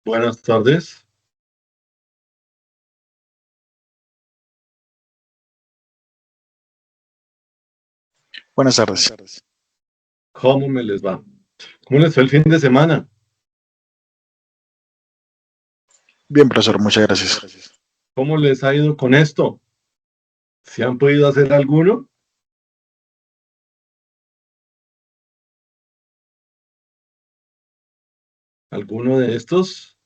Buenas tardes. Buenas tardes. ¿Cómo me les va? ¿Cómo les fue el fin de semana? Bien, profesor, muchas gracias. ¿Cómo les ha ido con esto? ¿Se han podido hacer alguno? ¿Alguno de estos?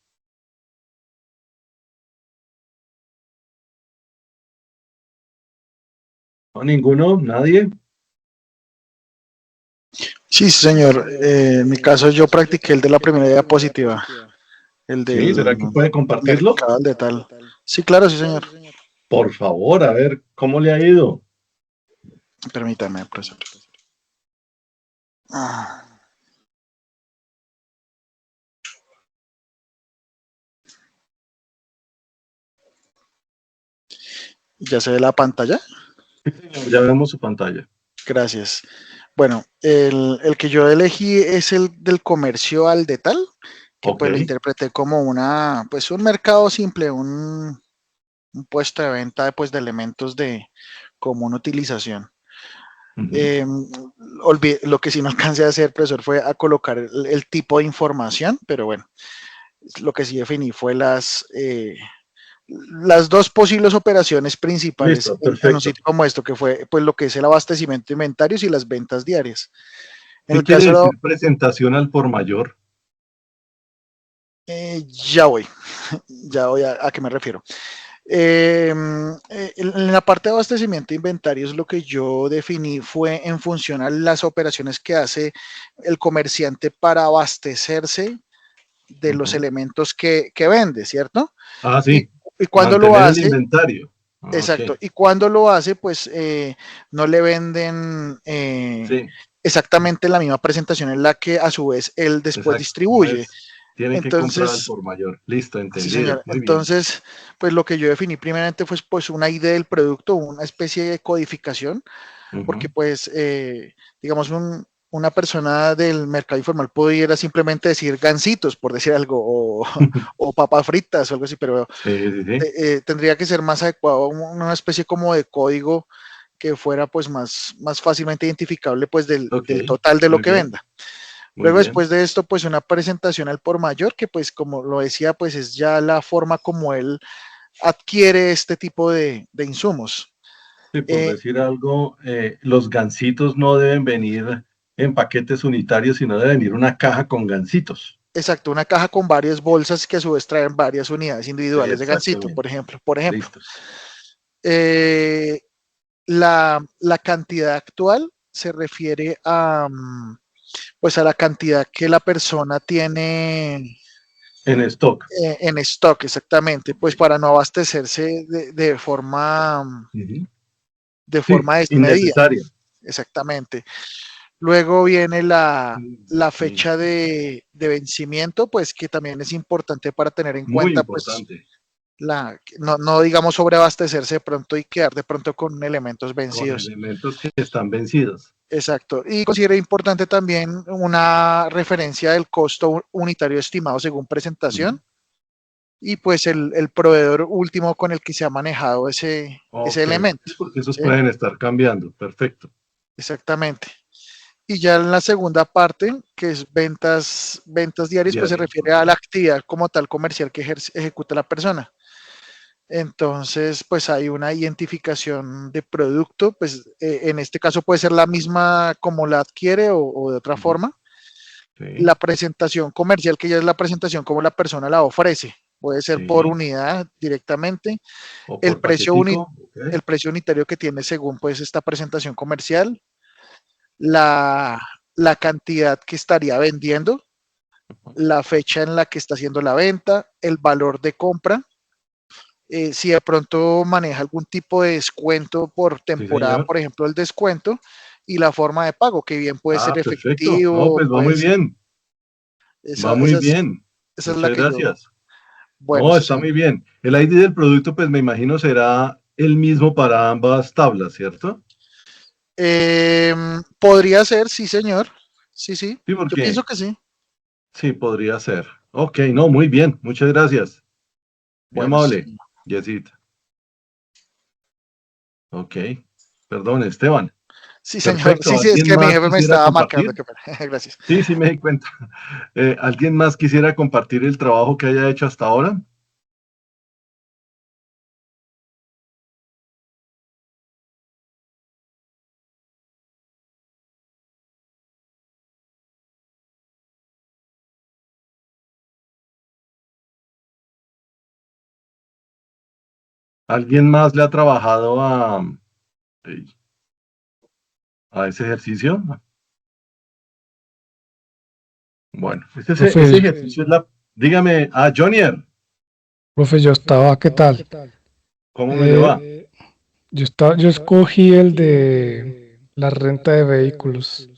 ¿No, ninguno? ¿Nadie? Sí, señor. En mi caso yo practiqué el de la primera diapositiva, el ¿Sí? ¿Será del que puede compartirlo? mercado al detal. Sí, claro, sí, señor. Por favor, a ver, ¿cómo le ha ido? Permítame, profesor. Ah, ¿Ya se ve la pantalla? Sí, señor, ya vemos su pantalla. Gracias. Bueno, el que yo elegí es el del comercio al detal, que Ok. pues lo interpreté como pues un mercado simple, un puesto de venta pues, de elementos de común utilización. Ujú. Eh, lo que sí no alcancé a hacer, profesor, fue a colocar el tipo de información, pero bueno, lo que sí definí fue las dos posibles operaciones principales Listo, en un perfecto. sitio como esto, que fue pues lo que es el abastecimiento de inventarios y las ventas diarias. En ¿Qué el quiere caso, decir presentación al por mayor? ya voy, ya voy a qué me refiero. En la parte de abastecimiento de inventarios, lo que yo definí fue en función a las operaciones que hace el comerciante para abastecerse de los Ujú. elementos que vende, ¿cierto? Ah, Y, sí. y cuando lo Mantener el hace, inventario. Ah, ok. exacto, y cuando lo hace, pues no le venden Sí, exactamente la misma presentación en la que a su vez él después exacto. No distribuye. es. Tienen que comprar al Entonces, por mayor. Listo, sí, entendido. señor. Muy bien. Entonces, pues lo que yo definí primeramente fue pues una idea del producto, una especie de codificación, porque Ujú. pues, digamos, una persona del mercado informal pudiera simplemente decir gancitos, por decir algo, o papas fritas o algo así, pero Sí, sí, sí. tendría que ser más adecuado una especie como de código que fuera pues más fácilmente identificable pues Ok, del total de lo muy que bien, venda. muy Luego bien. después de esto, pues una presentación al por mayor, que pues como lo decía, pues es ya la forma como él adquiere este tipo de insumos. Sí, por Eh, decir algo, los gansitos no deben venir en paquetes unitarios, sino debe venir una caja con gansitos. exacto, una caja con varias bolsas que a su vez traen varias unidades individuales de gansito, por Exactamente. ejemplo. Por ejemplo, Listo. eh, la cantidad actual se refiere pues a la cantidad que la persona tiene En stock. en stock, exactamente, Ok. pues para no abastecerse Ujú. de Sí, forma desmedida, innecesaria. exactamente. Luego viene la Sí, fecha de vencimiento, pues que también es importante para tener en muy cuenta, pues, importante. no digamos sobreabastecerse de pronto y quedar de pronto con elementos Con vencidos. elementos que están vencidos. Exacto. Y considero importante también una referencia del costo unitario estimado según Ujú. presentación y pues el proveedor último con el que se ha manejado ese Ok, elemento. sí, porque esos ¿Sí? pueden estar cambiando. Perfecto. Exactamente. Y ya en la segunda parte, que es ventas diarias, pues se Diarios, refiere ok. a la actividad como tal comercial que ejecuta la persona. Entonces, pues hay una identificación de producto, pues en este caso puede ser la misma como la adquiere o de otra Ujú. forma. Sí, La presentación comercial, que ya es la presentación como la persona la ofrece, puede ser por sí. unidad directamente. O El por precio, paquetico. Ok. el precio unitario que tiene según pues esta presentación comercial, la, la cantidad que estaría vendiendo, la fecha en la que está haciendo la venta, el valor de compra, si de pronto maneja algún tipo de descuento por Sí, temporada, señor. por ejemplo, el descuento, y la forma de pago, que bien puede ser Ah, perfecto. No, efectivo, pues va muy pues bien. Va muy bien. esa es la Muchas que yo, gracias. bueno, No, sí, está señor. muy bien. El ID del producto, pues me imagino será el mismo para ambas tablas, ¿cierto? Podría ser, sí, señor. Sí, sí. Sí, Yo pienso porque que sí. sí, podría ser. Ok, no, muy bien, muchas gracias. Muy Bueno, amable, sí, Yesita. Ok, perdón, Esteban. sí, señor. Perfecto, Sí, sí, es ¿alguien que mi más jefe me quisiera estaba marcando. compartir? Qué pena. Gracias. Sí, sí, me di cuenta. ¿Alguien más quisiera compartir el trabajo que haya hecho hasta ahora? ¿Alguien más le ha trabajado a ese ejercicio? Bueno, ese Profe, ejercicio es la... Dígame, Jonier, profe, yo estaba, ¿qué tal? ¿cómo me le va? Eh, yo escogí el de la renta de vehículos,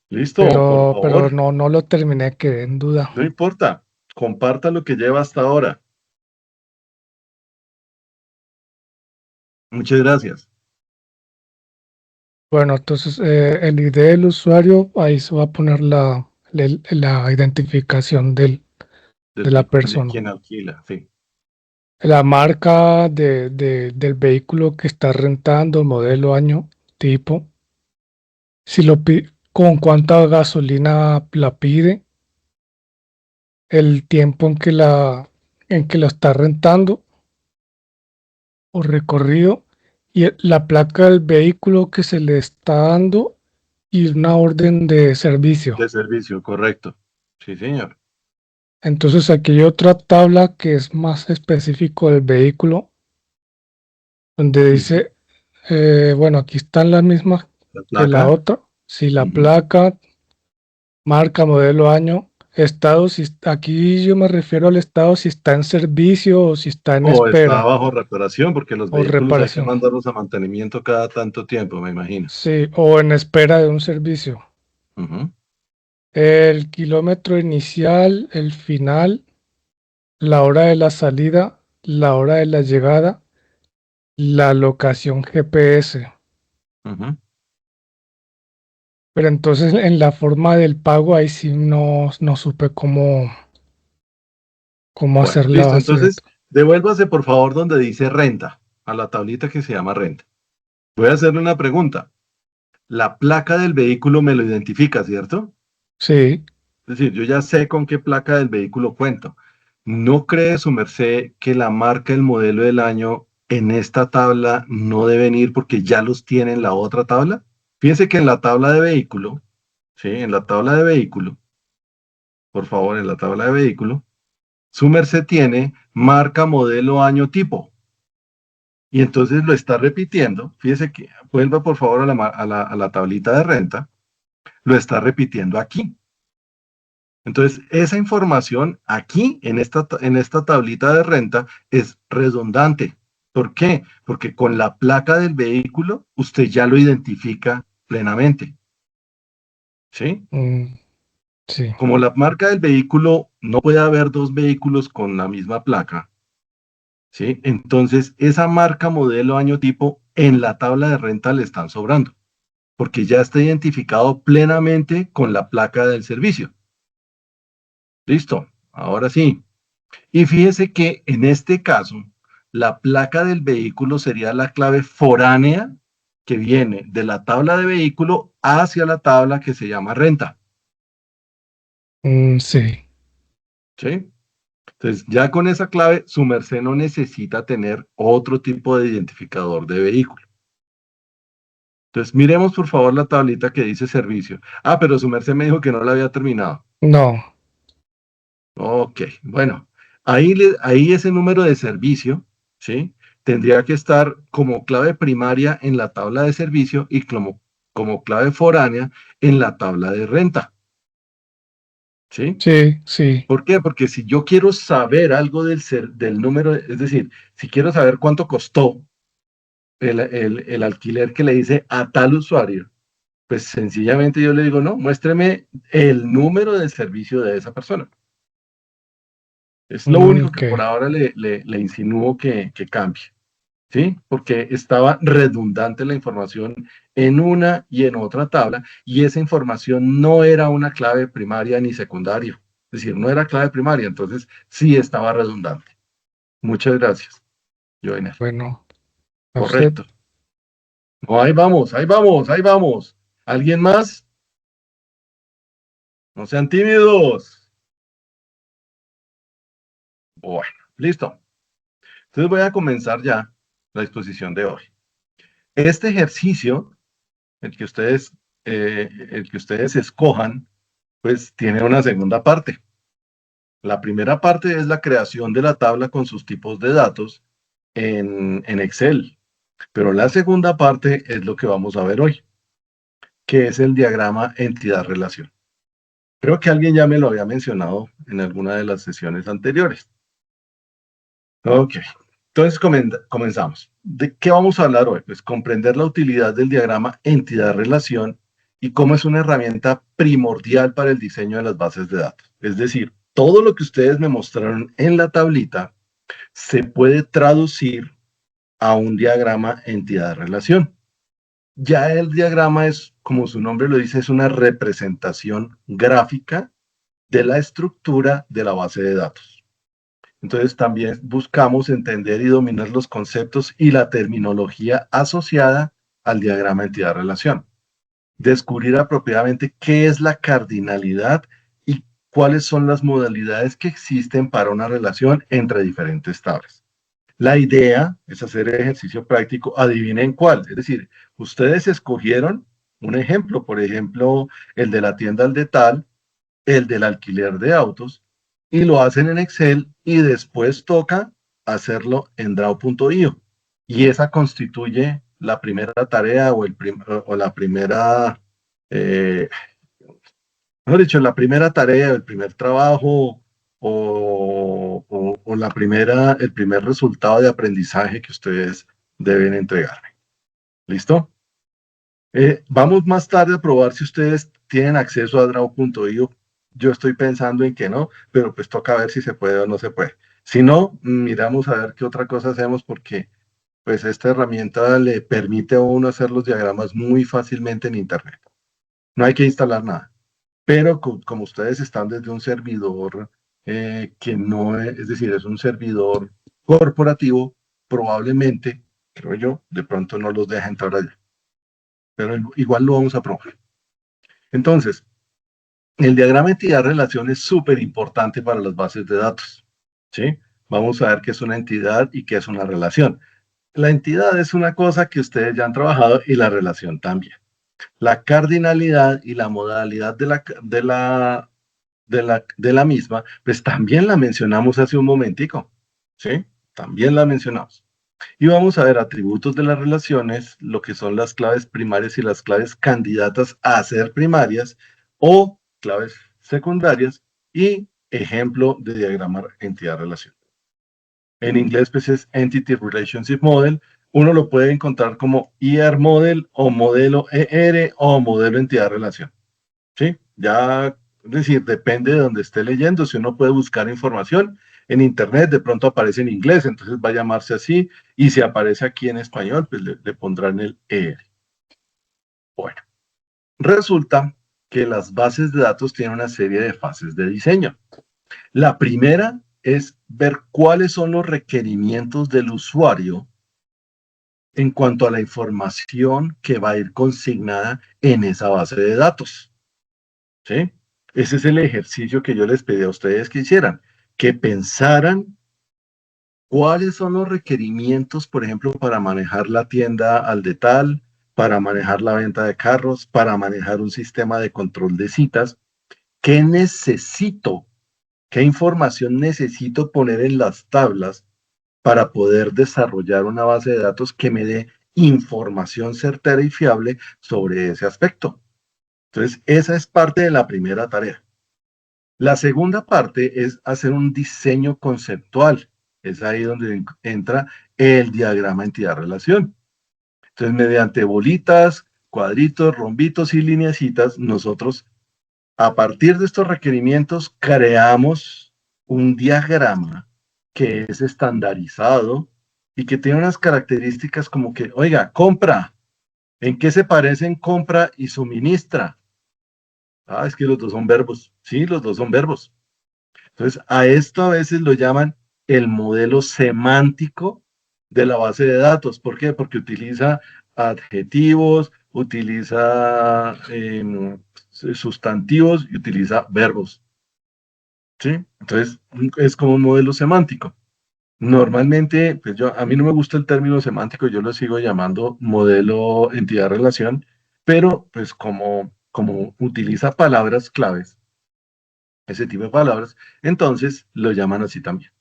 Listo, por pero favor, no lo terminé, quedé en duda. no importa. Comparta lo que lleva hasta ahora. Muchas gracias. Bueno, entonces el ID del usuario, ahí se va a poner la identificación de la De persona. quien alquila, sí. La marca del vehículo que está rentando, modelo, año, tipo, si con cuánta gasolina la pide, el tiempo en que lo está rentando o recorrido y la placa del vehículo que se le está dando y una orden de servicio. De servicio, correcto. Sí, señor. Entonces aquí hay otra tabla que es más específico del vehículo, donde Sí, sí. dice, bueno, aquí están las mismas La que la placa. otra. Si la Ujú. placa, marca, modelo, año, estado, si, aquí yo me refiero al estado si está en servicio o si está en O está espera bajo reparación, porque los o vehículos hay que reparación. mandarlos a mantenimiento cada tanto tiempo, me imagino. Sí, o en espera de un servicio. Ujú, El kilómetro inicial, el final, la hora de la salida, la hora de la llegada, la locación GPS. ujú. Pero entonces en la forma del pago ahí sí no supe cómo Bueno, hacer la listo. base de Entonces, datos. devuélvase por favor donde dice renta, a la tablita que se llama renta. Voy a hacerle una pregunta. La placa del vehículo me lo identifica, ¿cierto? Sí, Es decir, yo ya sé con qué placa del vehículo cuento. ¿No cree su merced que la marca, el modelo del año en esta tabla no deben ir porque ya los tiene en la otra tabla? Fíjense que en la tabla de vehículo, ¿sí? En la tabla de vehículo, por favor, en la tabla de vehículo, su merced tiene marca, modelo, año, tipo. Y entonces lo está repitiendo. Fíjese que vuelva por favor a la tablita de renta. Lo está repitiendo aquí. Entonces, esa información aquí en esta tablita de renta es redundante. ¿Por qué? Porque con la placa del vehículo usted ya lo identifica plenamente. ¿Sí? mm, sí. Como la marca del vehículo no puede haber dos vehículos con la misma placa, ¿sí? Entonces, esa marca, modelo, año, tipo en la tabla de renta le están sobrando, porque ya está identificado plenamente con la placa del servicio. Listo. Ahora sí. Y fíjese que en este caso, la placa del vehículo sería la clave foránea que viene de la tabla de vehículo hacia la tabla que se llama renta. Sí. ¿Sí? Entonces, ya con esa clave, su merced no necesita tener otro tipo de identificador de vehículo. Entonces, miremos por favor la tablita que dice servicio. Pero su merced me dijo que no la había terminado. No. Ok, bueno, ahí ese número de servicio, ¿sí? Tendría que estar como clave primaria en la tabla de servicio y como clave foránea en la tabla de renta, ¿sí? Sí, sí. ¿Por qué? Porque si yo quiero saber algo del número, es decir, si quiero saber cuánto costó el alquiler que le hice a tal usuario, pues sencillamente yo le digo, no, muéstreme el número de servicio de esa persona. Es lo único Ok. que por ahora le insinúo que cambie, ¿sí? Porque estaba redundante la información en una y en otra tabla y esa información no era una clave primaria ni secundaria. Es decir, no era clave primaria, entonces sí estaba redundante. Muchas gracias, Joiner. Bueno, a usted. Correcto. No, ahí vamos, ahí vamos, ahí vamos. ¿Alguien más? No sean tímidos. Bueno, listo. Entonces voy a comenzar ya la exposición de hoy. Este ejercicio, el que ustedes escojan, pues tiene una segunda parte. La primera parte es la creación de la tabla con sus tipos de datos en Excel, pero la segunda parte es lo que vamos a ver hoy, que es el diagrama entidad-relación. Creo que alguien ya me lo había mencionado en alguna de las sesiones anteriores. Ok, entonces comenzamos. ¿De qué vamos a hablar hoy? Pues comprender la utilidad del diagrama entidad-relación y cómo es una herramienta primordial para el diseño de las bases de datos. Es decir, todo lo que ustedes me mostraron en la tablita se puede traducir a un diagrama entidad-relación. Ya el diagrama es, como su nombre lo dice, es una representación gráfica de la estructura de la base de datos. Entonces también buscamos entender y dominar los conceptos y la terminología asociada al diagrama entidad-relación. Descubrir apropiadamente qué es la cardinalidad y cuáles son las modalidades que existen para una relación entre diferentes tablas. La idea es hacer el ejercicio práctico, adivinen cuál. Es decir, ustedes escogieron un ejemplo, por ejemplo, el de la tienda al detal, el del alquiler de autos, y lo hacen en Excel y después toca hacerlo en Draw.io. Y esa constituye la primera tarea o la primera, eh, mejor dicho, la primera tarea, el primer trabajo o el primer resultado de aprendizaje que ustedes deben entregarme. ¿Listo? Vamos más tarde a probar si ustedes tienen acceso a Draw.io. Yo estoy pensando en que no, pero pues toca ver si se puede o no se puede. Si no, miramos a ver qué otra cosa hacemos porque pues esta herramienta le permite a uno hacer los diagramas muy fácilmente en Internet. No hay que instalar nada. Pero como ustedes están desde un servidor que no es decir, es un servidor corporativo, probablemente, creo yo, de pronto no los deja entrar allá. Pero igual lo vamos a probar. Entonces, el diagrama entidad-relación es súper importante para las bases de datos. ¿Sí? Vamos a ver qué es una entidad y qué es una relación. La entidad es una cosa que ustedes ya han trabajado y la relación también. La cardinalidad y la modalidad de la misma, pues también la mencionamos hace un momentico, ¿sí? También la mencionamos. Y vamos a ver atributos de las relaciones, lo que son las claves primarias y las claves candidatas a ser primarias o claves secundarias y ejemplo de diagrama entidad-relación. En inglés, pues es Entity Relationship Model. Uno lo puede encontrar como ER Model o modelo ER o modelo entidad-relación. ¿Sí? Ya, es decir, depende de donde esté leyendo. Si uno puede buscar información en Internet, de pronto aparece en inglés, entonces va a llamarse así. Y si aparece aquí en español, pues le pondrán el ER. Bueno, resulta que las bases de datos tienen una serie de fases de diseño. La primera es ver cuáles son los requerimientos del usuario en cuanto a la información que va a ir consignada en esa base de datos. ¿Sí? Ese es el ejercicio que yo les pedí a ustedes que hicieran, que pensaran cuáles son los requerimientos, por ejemplo, para manejar la tienda al detal, para manejar la venta de carros, para manejar un sistema de control de citas. ¿Qué necesito? ¿Qué información necesito poner en las tablas para poder desarrollar una base de datos que me dé información certera y fiable sobre ese aspecto? Entonces, esa es parte de la primera tarea. La segunda parte es hacer un diseño conceptual. Es ahí donde entra el diagrama entidad-relación. Entonces, mediante bolitas, cuadritos, rombitos y lineecitas, nosotros, a partir de estos requerimientos, creamos un diagrama que es estandarizado y que tiene unas características como que, oiga, compra, ¿en qué se parecen compra y suministra? Ah, es que los dos son verbos. Sí, los dos son verbos. Entonces, a esto a veces lo llaman el modelo semántico de la base de datos. ¿Por qué? Porque utiliza adjetivos, utiliza sustantivos y utiliza verbos. ¿Sí? Entonces, es como un modelo semántico. Normalmente, pues a mí no me gusta el término semántico, yo lo sigo llamando modelo entidad-relación, pero pues como utiliza palabras claves, ese tipo de palabras, entonces lo llaman así también.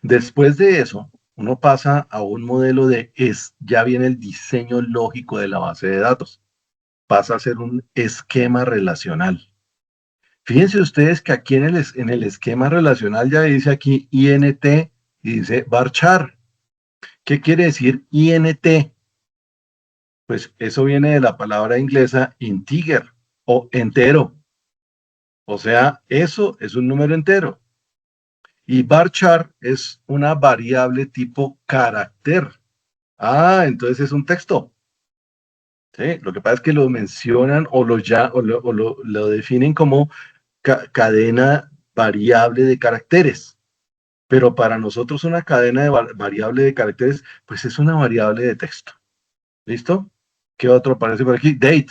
Después de eso, uno pasa a un modelo ya viene el diseño lógico de la base de datos, pasa a ser un esquema relacional. Fíjense ustedes que aquí en el esquema relacional ya dice aquí INT y dice varchar. ¿Qué quiere decir INT? Pues eso viene de la palabra inglesa integer o entero. O sea, eso es un número entero. Y varchar es una variable tipo carácter. Ah, entonces es un texto. ¿Sí? Lo que pasa es que lo mencionan o lo definen como cadena variable de caracteres. Pero para nosotros una cadena de variable de caracteres, pues es una variable de texto. ¿Listo? ¿Qué otro aparece por aquí? Date.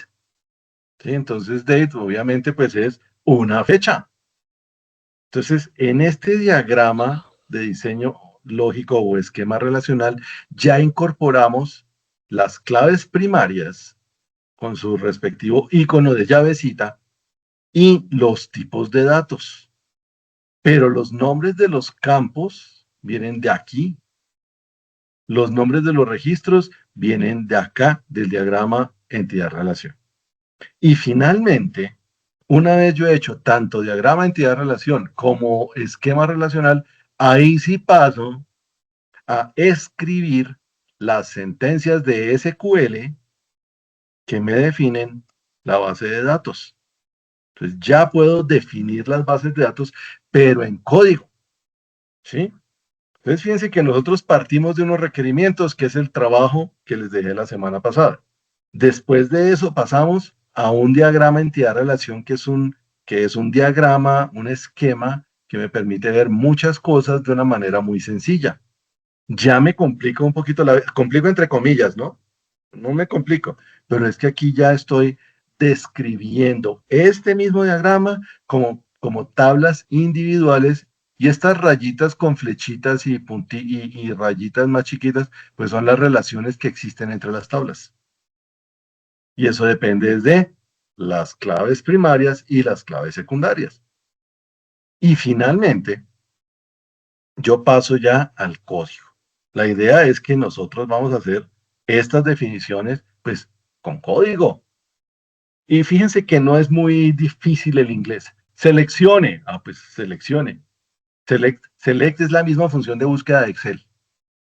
¿Sí? Entonces, date obviamente pues es una fecha. Entonces, en este diagrama de diseño lógico o esquema relacional, ya incorporamos las claves primarias con su respectivo icono de llavecita y los tipos de datos. Pero los nombres de los campos vienen de aquí. Los nombres de los registros vienen de acá, del diagrama entidad-relación. Y finalmente, una vez yo he hecho tanto diagrama entidad-relación como esquema relacional, ahí sí paso a escribir las sentencias de SQL que me definen la base de datos. Entonces ya puedo definir las bases de datos, pero en código. ¿Sí? Entonces fíjense que nosotros partimos de unos requerimientos, que es el trabajo que les dejé la semana pasada. Después de eso pasamos a un diagrama entidad-relación, que es un diagrama, un esquema que me permite ver muchas cosas de una manera muy sencilla. Ya me complico un poquito complico entre comillas, ¿no? No me complico, pero es que aquí ya estoy describiendo este mismo diagrama como tablas individuales y estas rayitas con flechitas y rayitas más chiquitas, pues son las relaciones que existen entre las tablas. Y eso depende de las claves primarias y las claves secundarias. Y finalmente, yo paso ya al código. La idea es que nosotros vamos a hacer estas definiciones, pues, con código. Y fíjense que no es muy difícil el inglés. Seleccione. Ah, pues seleccione. Select es la misma función de búsqueda de Excel.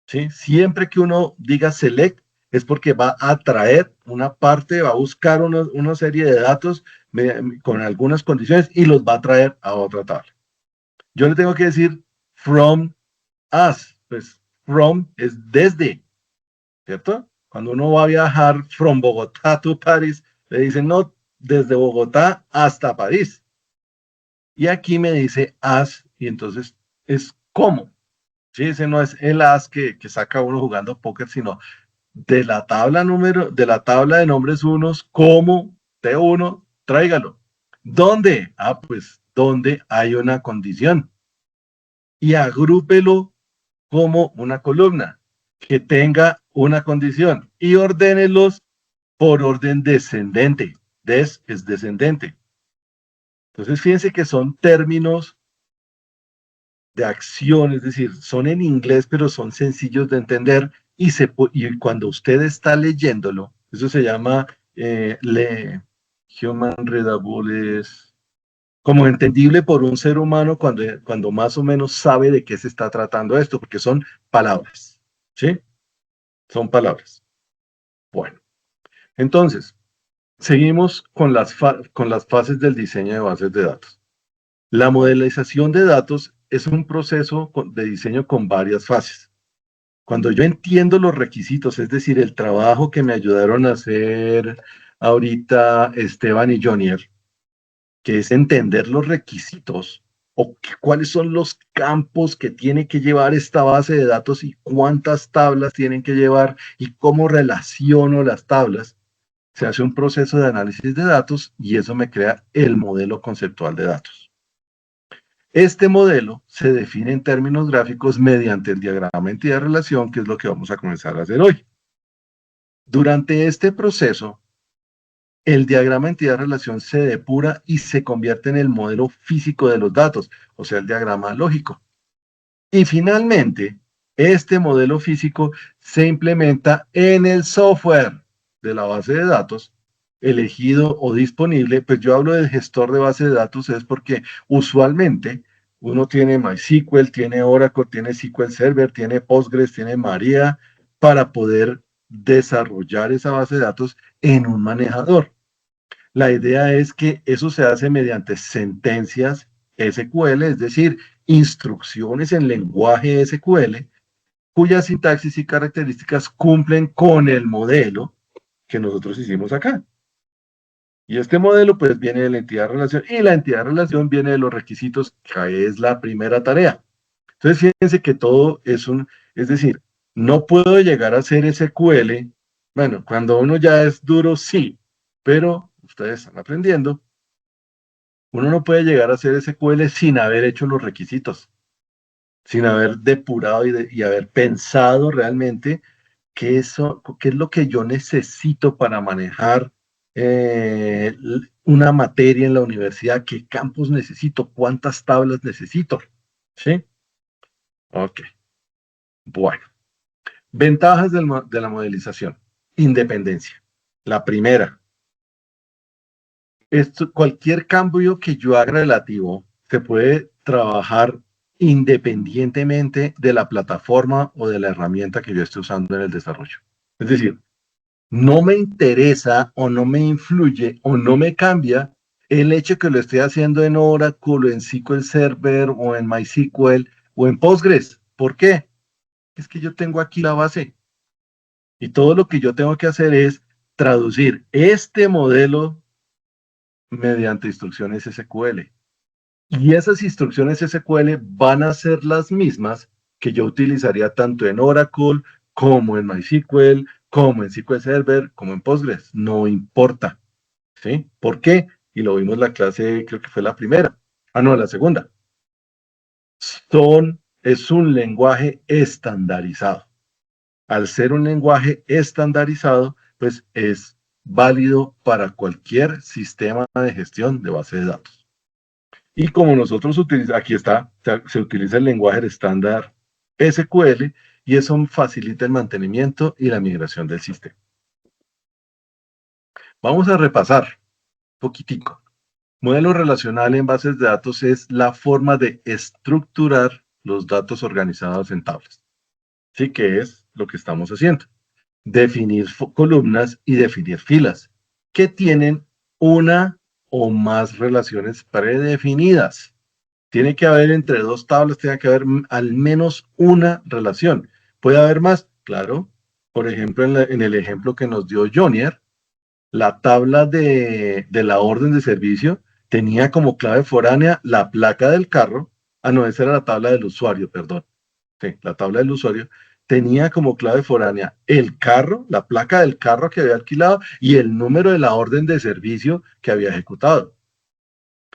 ¿Sí? Siempre que uno diga select es porque va a traer una parte, va a buscar una serie de datos con algunas condiciones y los va a traer a otra tabla. Yo le tengo que decir from us, pues from es desde, ¿cierto? Cuando uno va a viajar from Bogotá to París, le dicen no, desde Bogotá hasta París. Y aquí me dice as, y entonces es cómo. Sí, ese no es el as que saca uno jugando póker, sino de la tabla de nombres unos, como T1, tráigalo. ¿Dónde? Ah, pues donde hay una condición. Y agrúpelo como una columna que tenga una condición y ordénelos por orden descendente. Des es descendente. Entonces, fíjense que son términos de acción, es decir, son en inglés, pero son sencillos de entender y cuando usted está leyéndolo, eso se llama human readable, es como entendible por un ser humano cuando más o menos sabe de qué se está tratando esto, porque son palabras, ¿sí? Son palabras. Bueno, entonces, seguimos con las fases del diseño de bases de datos. La modelización de datos es un proceso de diseño con varias fases. Cuando yo entiendo los requisitos, es decir, el trabajo que me ayudaron a hacer ahorita Esteban y Jonier, que es entender los requisitos, o cuáles son los campos que tiene que llevar esta base de datos y cuántas tablas tienen que llevar y cómo relaciono las tablas. Se hace un proceso de análisis de datos y eso me crea el modelo conceptual de datos. Este modelo se define en términos gráficos mediante el diagrama entidad-relación, que es lo que vamos a comenzar a hacer hoy. Durante este proceso, el diagrama entidad-relación se depura y se convierte en el modelo físico de los datos, o sea, el diagrama lógico. Y finalmente, este modelo físico se implementa en el software de la base de datos elegido o disponible. Pues yo hablo del gestor de base de datos es porque usualmente uno tiene MySQL, tiene Oracle, tiene SQL Server, tiene Postgres, tiene Maria para poder desarrollar esa base de datos en un manejador. La idea es que eso se hace mediante sentencias SQL, es decir, instrucciones en lenguaje SQL, cuya sintaxis y características cumplen con el modelo que nosotros hicimos acá. Y este modelo pues viene de la entidad de relación y la entidad de relación viene de los requisitos, que es la primera tarea. Entonces fíjense que todo es decir, no puedo llegar a hacer SQL, bueno, cuando uno ya es duro, sí, pero ustedes están aprendiendo, uno no puede llegar a hacer SQL sin haber hecho los requisitos, sin haber depurado y haber pensado realmente qué es lo que yo necesito para manejar una materia en la universidad, qué campos necesito, cuántas tablas necesito. ¿Sí? Ok. Bueno. Ventajas de la modelización. Independencia. La primera, cualquier cambio que yo haga relativo se puede trabajar independientemente de la plataforma o de la herramienta que yo esté usando en el desarrollo. Es decir, no me interesa o no me influye o no me cambia el hecho que lo esté haciendo en Oracle, o en SQL Server o en MySQL o en Postgres. ¿Por qué? Es que yo tengo aquí la base y todo lo que yo tengo que hacer es traducir este modelo mediante instrucciones SQL. Y esas instrucciones SQL van a ser las mismas que yo utilizaría tanto en Oracle como en MySQL, como en SQL Server, como en Postgres. No importa. ¿Sí? ¿Por qué? Y lo vimos en la clase, creo que fue la primera. Ah, no, la segunda. Es un lenguaje estandarizado. Al ser un lenguaje estandarizado, pues es válido para cualquier sistema de gestión de base de datos. Y como nosotros utilizamos, aquí está, se utiliza el lenguaje estándar SQL y eso facilita el mantenimiento y la migración del sistema. Vamos a repasar un poquitico. Modelo relacional en bases de datos es la forma de estructurar los datos organizados en tablas. Sí, que es lo que estamos haciendo. Definir columnas y definir filas, que tienen una o más relaciones predefinidas. Tiene que haber entre dos tablas, tiene que haber al menos una relación. ¿Puede haber más? Claro. Por ejemplo, en el ejemplo que nos dio Jonier, la tabla de la orden de servicio tenía como clave foránea la placa del carro. Ah, no, esa era la tabla del usuario, perdón. Sí, la tabla del usuario tenía como clave foránea el carro, la placa del carro que había alquilado y el número de la orden de servicio que había ejecutado.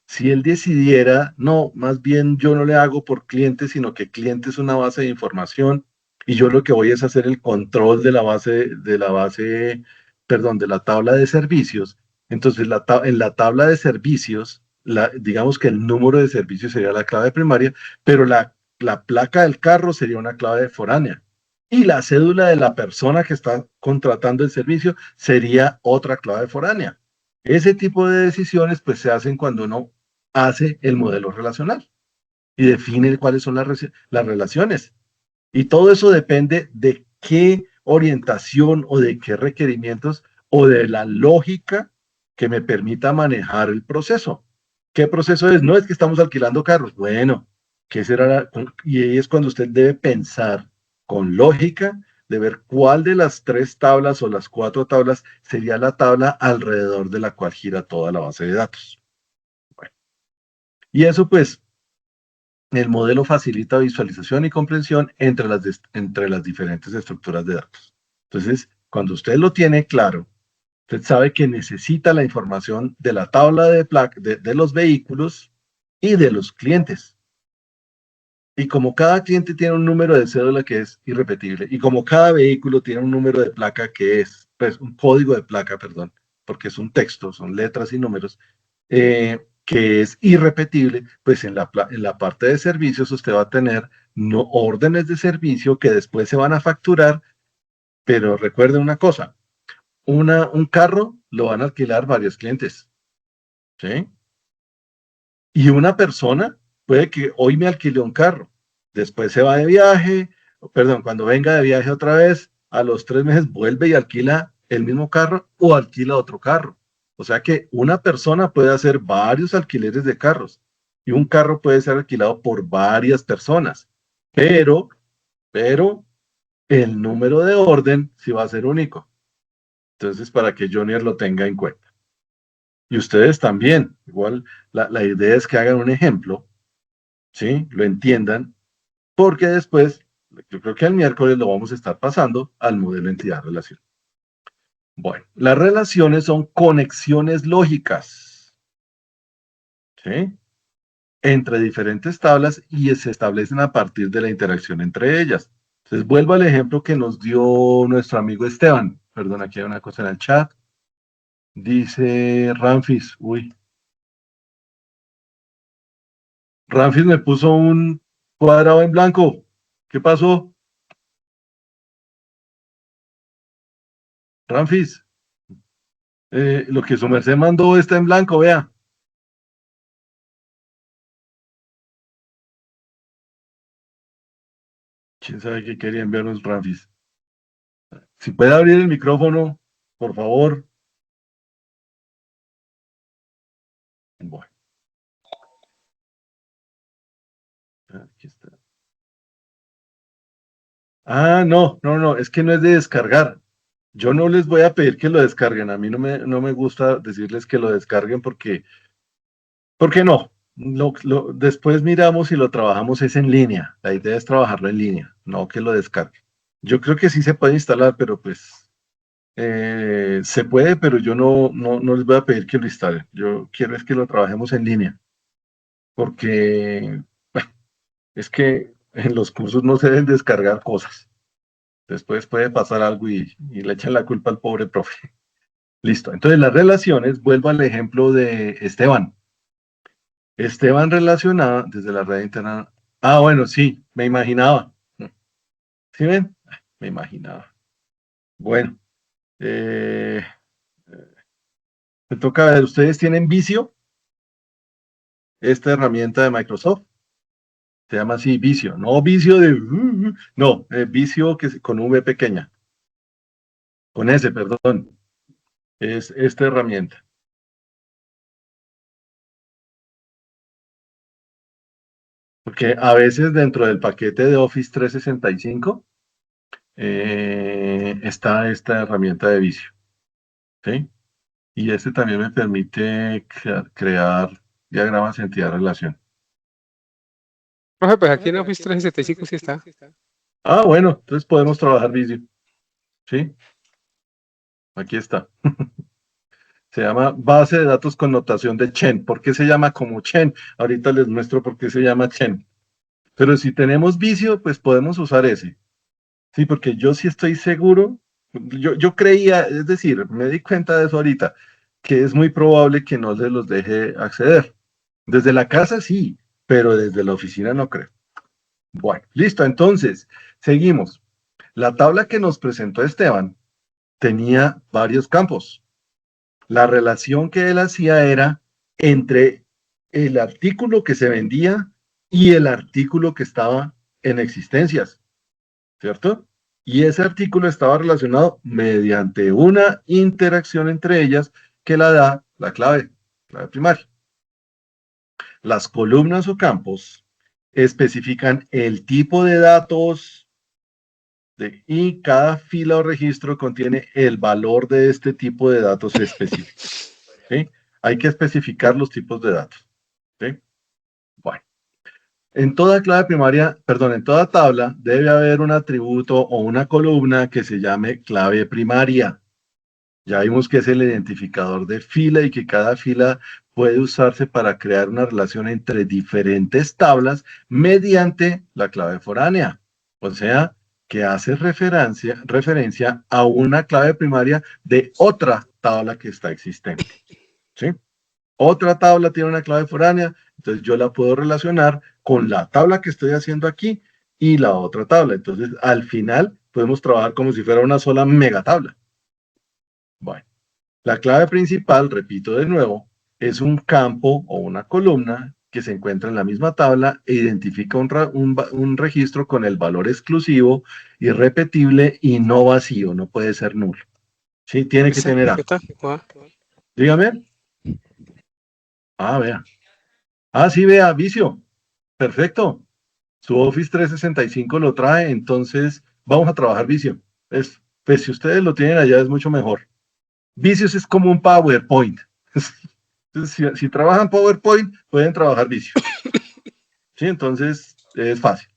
Si él decidiera, no, más bien yo no le hago por cliente, sino que cliente es una base de información y yo lo que voy es hacer el control perdón, de la tabla de servicios. Entonces, en la tabla de servicios, digamos que el número de servicios sería la clave primaria, pero la placa del carro sería una clave foránea. Y la cédula de la persona que está contratando el servicio sería otra clave foránea. Ese tipo de decisiones pues se hacen cuando uno hace el modelo relacional y define cuáles son las relaciones. Y todo eso depende de qué orientación o de qué requerimientos o de la lógica que me permita manejar el proceso. ¿Qué proceso es? No es que estamos alquilando carros. Bueno, ¿qué será? Y ahí es cuando usted debe pensar con lógica de ver cuál de las tres tablas o las cuatro tablas sería la tabla alrededor de la cual gira toda la base de datos. Bueno, y eso pues el modelo facilita visualización y comprensión entre las diferentes estructuras de datos. Entonces, cuando usted lo tiene claro, usted sabe que necesita la información de la tabla de los vehículos y de los clientes. Y como cada cliente tiene un número de cédula que es irrepetible, y como cada vehículo tiene un número de placa que es, pues, un código de placa, perdón, porque es un texto, son letras y números, que es irrepetible, pues en la parte de servicios usted va a tener no, órdenes de servicio que después se van a facturar, pero recuerde una cosa, un carro lo van a alquilar varios clientes, ¿sí? Y una persona puede que hoy me alquile un carro, después se va de viaje, perdón, cuando venga de viaje otra vez, a los 3 meses vuelve y alquila el mismo carro o alquila otro carro. O sea que una persona puede hacer varios alquileres de carros y un carro puede ser alquilado por varias personas, pero, pero el número de orden sí va a ser único. Entonces, para que Junior lo tenga en cuenta. Y ustedes también, igual la idea es que hagan un ejemplo, ¿sí? Lo entiendan, porque después, yo creo que el miércoles lo vamos a estar pasando al modelo entidad-relación. Bueno, las relaciones son conexiones lógicas, ¿sí? Entre diferentes tablas y se establecen a partir de la interacción entre ellas. Entonces, vuelvo al ejemplo que nos dio nuestro amigo Esteban. Perdón, aquí hay una cosa en el chat. Dice Ramfis, uy, Ramfis me puso un cuadrado en blanco. ¿Qué pasó? Ramfis, lo que su merced mandó está en blanco, vea. ¿Quién sabe qué quería enviarnos Ramfis? Si puede abrir el micrófono, por favor. Bueno, aquí está. Ah, no, es que no es de descargar. Yo no les voy a pedir que lo descarguen. A mí no me gusta decirles que lo descarguen porque no. Después miramos y lo trabajamos es en línea. La idea es trabajarlo en línea, no que lo descarguen. Yo creo que sí se puede instalar, pero pues se puede, pero yo no les voy a pedir que lo instalen. Yo quiero es que lo trabajemos en línea, porque bueno, es que en los cursos no se deben descargar cosas. Después puede pasar algo y le echan la culpa al pobre profe. Listo. Entonces, las relaciones, vuelvo al ejemplo de Esteban. Esteban relacionada desde la red interna. Ah, bueno, sí, me imaginaba. ¿Sí ven? Me imaginaba. Bueno, eh, me toca ver, ¿ustedes tienen Visio? Esta herramienta de Microsoft. Se llama así Visio. No Visio de... no, Visio que con V pequeña. Con S, perdón. Es esta herramienta. Porque a veces dentro del paquete de Office 365 está esta herramienta de Visio. ¿Sí? Y este también me permite crear diagramas de entidad-relación. Profe, pues aquí en Office 365 sí está. Ah, bueno, entonces podemos trabajar Visio. ¿Sí? Aquí está. Se llama base de datos con notación de Chen. ¿Por qué se llama como Chen? Ahorita les muestro por qué se llama Chen. Pero si tenemos Visio, pues podemos usar ese. Sí, porque yo sí estoy seguro, yo creía, es decir, me di cuenta de eso ahorita, que es muy probable que no se los deje acceder. Desde la casa sí, pero desde la oficina no creo. Bueno, listo, entonces, seguimos. La tabla que nos presentó Esteban tenía varios campos. La relación que él hacía era entre el artículo que se vendía y el artículo que estaba en existencias, ¿cierto? Y ese artículo estaba relacionado mediante una interacción entre ellas que la da la clave primaria. Las columnas o campos especifican el tipo de datos y cada fila o registro contiene el valor de este tipo de datos específicos. ¿Sí? Hay que especificar los tipos de datos. ¿Sí? Bueno. en toda clave primaria, perdón, en toda tabla debe haber un atributo o una columna que se llame clave primaria. Ya vimos que es el identificador de fila y que cada fila puede usarse para crear una relación entre diferentes tablas mediante la clave foránea. O sea, que hace referencia a una clave primaria de otra tabla que está existente. ¿Sí? Otra tabla tiene una clave foránea, entonces yo la puedo relacionar con la tabla que estoy haciendo aquí y la otra tabla. Entonces, al final, podemos trabajar como si fuera una sola megatabla. Bueno, la clave principal, repito de nuevo, es un campo o una columna que se encuentra en la misma tabla e identifica un registro con el valor exclusivo, irrepetible y no vacío, no puede ser nulo. Sí, tiene que ¿Ese? tener A. ¿Qué tal? Ah, Dígame. Ah, vea. Ah, sí, vea, vicio. Perfecto. Su Office 365 lo trae, entonces vamos a trabajar vicio. Pues si ustedes lo tienen allá es mucho mejor. Vicios es como un PowerPoint. Entonces, si trabajan PowerPoint, pueden trabajar vicio. Sí, entonces es fácil.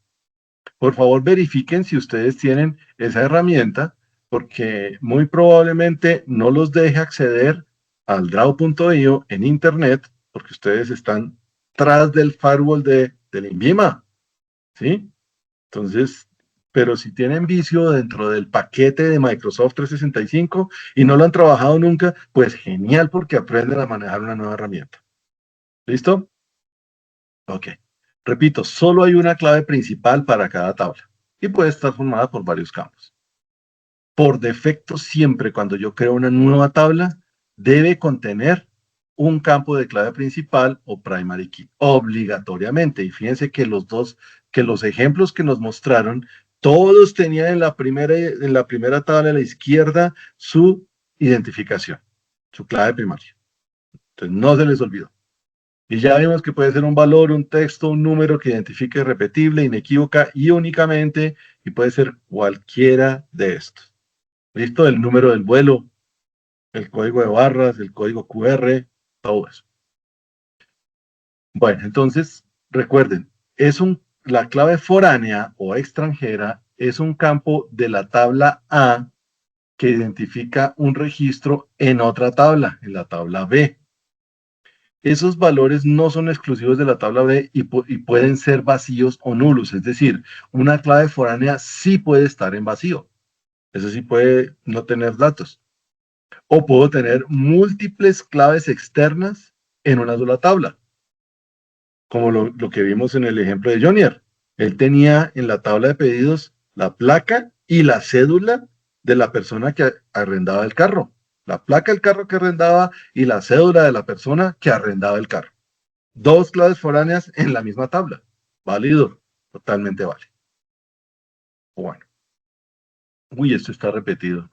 Por favor, verifiquen si ustedes tienen esa herramienta, porque muy probablemente no los deje acceder al draw.io en internet, porque ustedes están tras del firewall del INVIMA. ¿Sí? Entonces, pero si tienen vicio dentro del paquete de Microsoft 365 y no lo han trabajado nunca, pues genial porque aprenden a manejar una nueva herramienta. ¿Listo? Ok. Repito, solo hay una clave principal para cada tabla y puede estar formada por varios campos. Por defecto, siempre cuando yo creo una nueva tabla, debe contener un campo de clave principal o primary key, obligatoriamente. Y fíjense que los ejemplos que nos mostraron, todos tenían en la primera tabla a la izquierda su identificación, su clave primaria. Entonces no se les olvidó. Y ya vimos que puede ser un valor, un texto, un número que identifique repetible, inequívoca y únicamente, y puede ser cualquiera de estos. ¿Listo? El número del vuelo, el código de barras, el código QR, todo eso. Bueno, entonces, recuerden, la clave foránea o extranjera es un campo de la tabla A que identifica un registro en otra tabla, en la tabla B. Esos valores no son exclusivos de la tabla B y pueden ser vacíos o nulos, es decir, una clave foránea sí puede estar en vacío, eso sí puede no tener datos. O puedo tener múltiples claves externas en una sola tabla, como lo que vimos en el ejemplo de Jonier. Él tenía en la tabla de pedidos la placa y la cédula de la persona que arrendaba el carro. La placa del carro que arrendaba y la cédula de la persona que arrendaba el carro. Dos claves foráneas en la misma tabla. Válido, totalmente válido. Bueno. Uy, esto está repetido.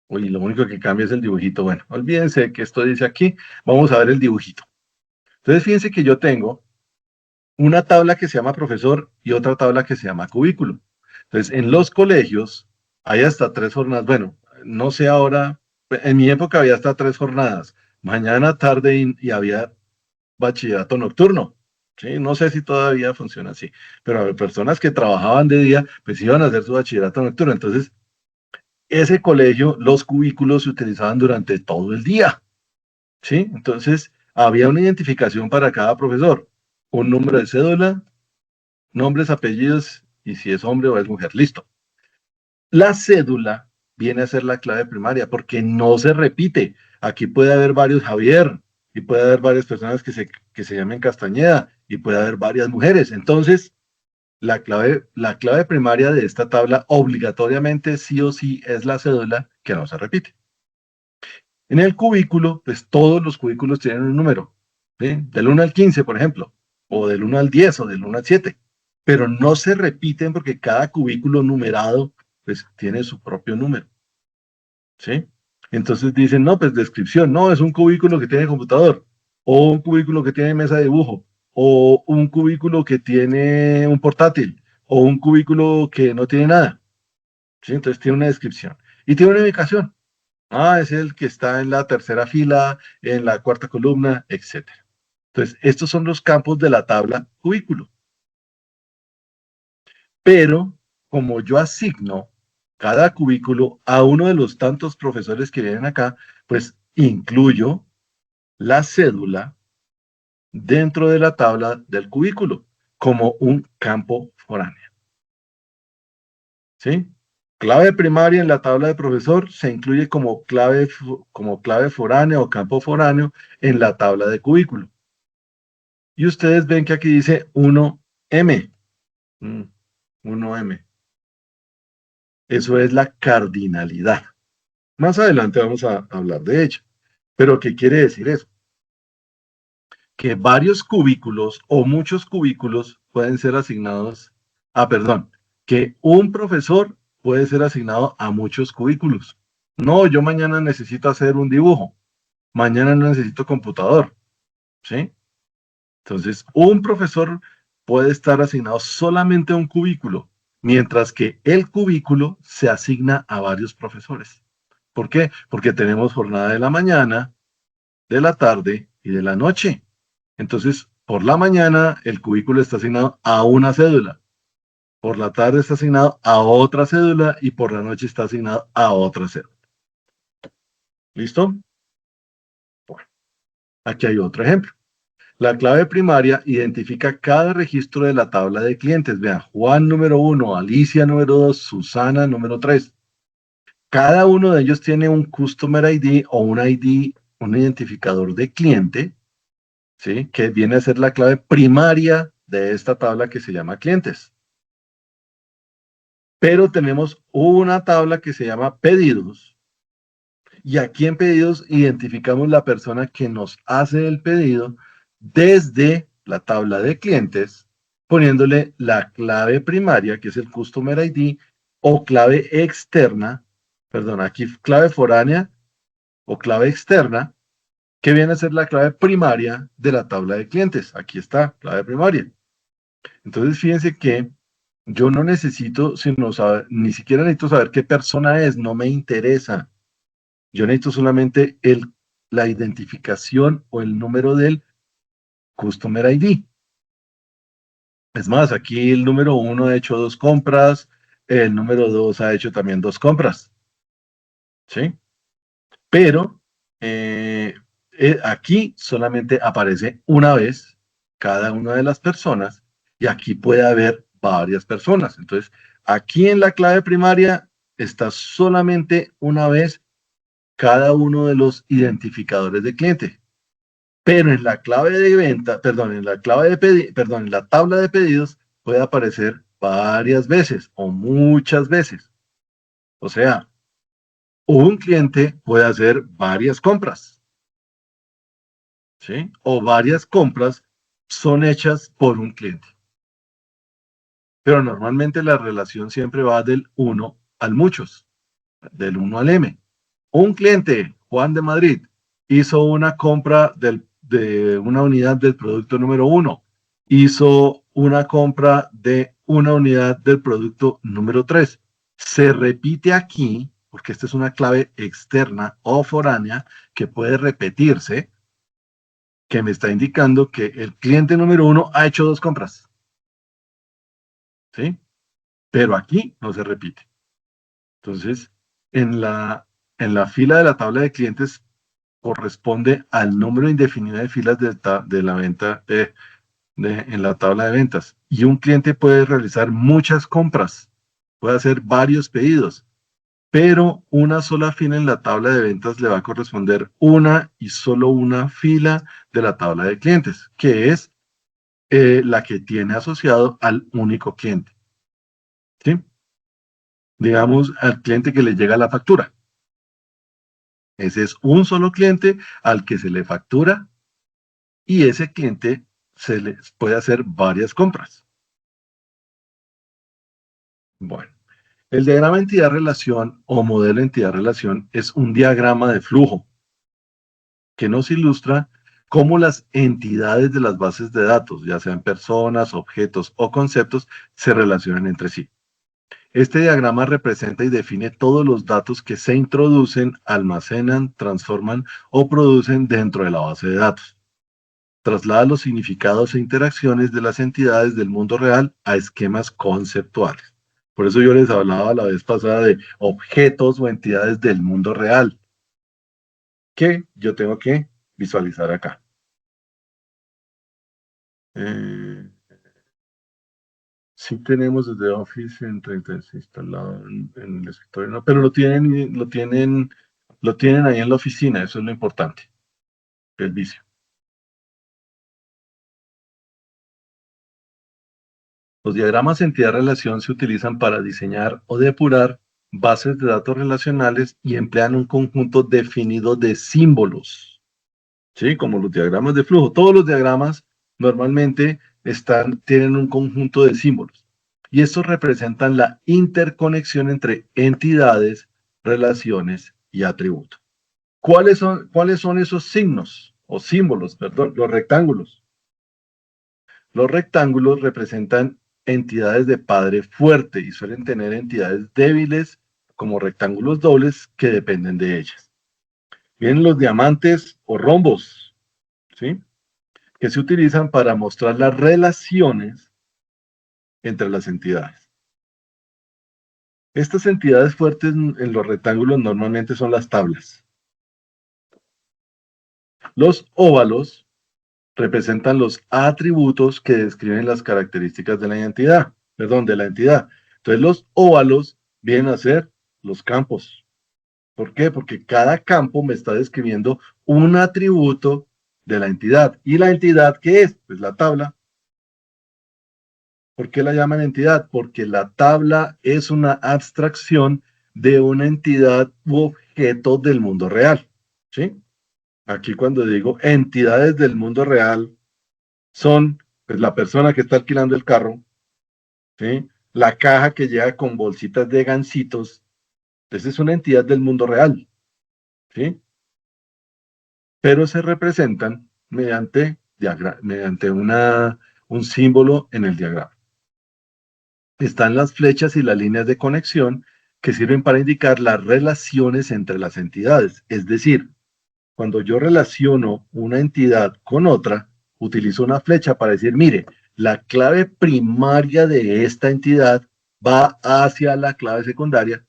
Uy, lo único que cambia es el dibujito. Bueno, olvídense que esto dice aquí. Vamos a ver el dibujito. Entonces, fíjense que yo tengo una tabla que se llama profesor y otra tabla que se llama cubículo. Entonces, en los colegios hay hasta 3 jornadas. Bueno, no sé ahora, en mi época había hasta 3 jornadas. Mañana, tarde y había bachillerato nocturno. ¿Sí? No sé si todavía funciona así, pero había personas que trabajaban de día, pues iban a hacer su bachillerato nocturno. Entonces, ese colegio, los cubículos se utilizaban durante todo el día. ¿Sí? Entonces, había una identificación para cada profesor, un número de cédula, nombres, apellidos y si es hombre o es mujer. Listo. La cédula viene a ser la clave primaria porque no se repite. Aquí puede haber varios Javier y puede haber varias personas que se llamen Castañeda y puede haber varias mujeres. Entonces, la clave primaria de esta tabla obligatoriamente sí o sí es la cédula que no se repite. En el cubículo, pues todos los cubículos tienen un número, ¿sí? Del 1 al 15, por ejemplo, o del 1 al 10, o del 1 al 7, pero no se repiten porque cada cubículo numerado, pues tiene su propio número, ¿sí? Entonces dicen, no, pues descripción, no, es un cubículo que tiene computador, o un cubículo que tiene mesa de dibujo, o un cubículo que tiene un portátil, o un cubículo que no tiene nada, ¿sí? Entonces tiene una descripción y tiene una ubicación. Ah, es el que está en la tercera fila, en la cuarta columna, etc. Entonces, estos son los campos de la tabla cubículo. Pero, como yo asigno cada cubículo a uno de los tantos profesores que vienen acá, pues incluyo la cédula dentro de la tabla del cubículo como un campo foráneo. ¿Sí? Clave primaria en la tabla de profesor se incluye como clave foránea o campo foráneo en la tabla de cubículo. Y ustedes ven que aquí dice 1M. 1M. Eso es la cardinalidad. Más adelante vamos a hablar de ello. Pero, ¿qué quiere decir eso? Que varios cubículos o muchos cubículos pueden ser asignados, que un profesor puede ser asignado a muchos cubículos. No, yo mañana necesito hacer un dibujo, mañana no necesito computador, ¿sí? Entonces, un profesor puede estar asignado solamente a un cubículo, mientras que el cubículo se asigna a varios profesores. ¿Por qué? Porque tenemos jornada de la mañana, de la tarde y de la noche. Entonces, por la mañana el cubículo está asignado a una cédula, por la tarde está asignado a otra cédula y por la noche está asignado a otra cédula. ¿Listo? Bueno, aquí hay otro ejemplo. La clave primaria identifica cada registro de la tabla de clientes. Vean, Juan número 1, Alicia número 2, Susana número 3. Cada uno de ellos tiene un Customer ID o un ID, un identificador de cliente, ¿sí? Que viene a ser la clave primaria de esta tabla que se llama clientes. Pero tenemos una tabla que se llama pedidos. Y aquí en pedidos identificamos la persona que nos hace el pedido desde la tabla de clientes, poniéndole la clave primaria, que es el Customer ID, o clave externa, aquí clave foránea o clave externa, que viene a ser la clave primaria de la tabla de clientes. Aquí está, clave primaria. Entonces, fíjense que yo no necesito, ni siquiera necesito saber qué persona es, no me interesa. Yo necesito solamente la identificación o el número del Customer ID. Es más, aquí el número 1 ha hecho 2 compras, el número 2 ha hecho también 2 compras. ¿Sí? Pero aquí solamente aparece una vez cada una de las personas y aquí puede haber varias personas. Entonces, aquí en la clave primaria está solamente una vez cada uno de los identificadores de cliente. Pero en la clave de venta, en la tabla de pedidos puede aparecer varias veces o muchas veces. O sea, un cliente puede hacer varias compras, ¿sí? O varias compras son hechas por un cliente. Pero normalmente la relación siempre va del 1 al muchos, del 1 al M. Un cliente, Juan de Madrid, hizo una compra de una unidad del producto número 1. Hizo una compra de una unidad del producto número 3. Se repite aquí, porque esta es una clave externa o foránea que puede repetirse, que me está indicando que el cliente número 1 ha hecho 2 compras. ¿Sí? Pero aquí no se repite. Entonces, en la fila de la tabla de clientes corresponde al número indefinido de filas de la venta en la tabla de ventas. Y un cliente puede realizar muchas compras, puede hacer varios pedidos, pero una sola fila en la tabla de ventas le va a corresponder una y solo una fila de la tabla de clientes, que es la que tiene asociado al único cliente. ¿Sí? Digamos, al cliente que le llega la factura. Ese es un solo cliente al que se le factura y ese cliente se le puede hacer varias compras. Bueno, el diagrama entidad-relación o modelo entidad-relación es un diagrama de flujo que nos ilustra cómo las entidades de las bases de datos, ya sean personas, objetos o conceptos, se relacionan entre sí. Este diagrama representa y define todos los datos que se introducen, almacenan, transforman o producen dentro de la base de datos. traslada los significados e interacciones de las entidades del mundo real a esquemas conceptuales. Por eso yo les hablaba la vez pasada de objetos o entidades del mundo real que yo tengo que visualizar acá. Sí tenemos desde Office en 36 instalado en el escritorio, no, pero lo tienen ahí en la oficina, eso es lo importante, el vicio. Los diagramas entidad-relación se utilizan para diseñar o depurar bases de datos relacionales y emplean un conjunto definido de símbolos, ¿sí? Como los diagramas de flujo. Todos los diagramas normalmente tienen un conjunto de símbolos y estos representan la interconexión entre entidades, relaciones y atributos. ¿Cuáles son esos signos o símbolos? Perdón, los rectángulos. Los rectángulos representan entidades de padre fuerte y suelen tener entidades débiles como rectángulos dobles que dependen de ellas. Vienen los diamantes o rombos, ¿sí? Que se utilizan para mostrar las relaciones entre las entidades. Estas entidades fuertes en los rectángulos normalmente son las tablas. Los óvalos representan los atributos que describen las características de la entidad. Entonces los óvalos vienen a ser los campos. ¿Por qué? Porque cada campo me está describiendo un atributo de la entidad. ¿Y la entidad qué es? Pues la tabla. ¿Por qué la llaman entidad? Porque la tabla es una abstracción de una entidad u objeto del mundo real. ¿Sí? Aquí cuando digo entidades del mundo real, son pues, la persona que está alquilando el carro, ¿sí? La caja que llega con bolsitas de gansitos. Esa es una entidad del mundo real, ¿sí? Pero se representan mediante un símbolo en el diagrama. Están las flechas y las líneas de conexión que sirven para indicar las relaciones entre las entidades. Es decir, cuando yo relaciono una entidad con otra, utilizo una flecha para decir, mire, la clave primaria de esta entidad va hacia la clave secundaria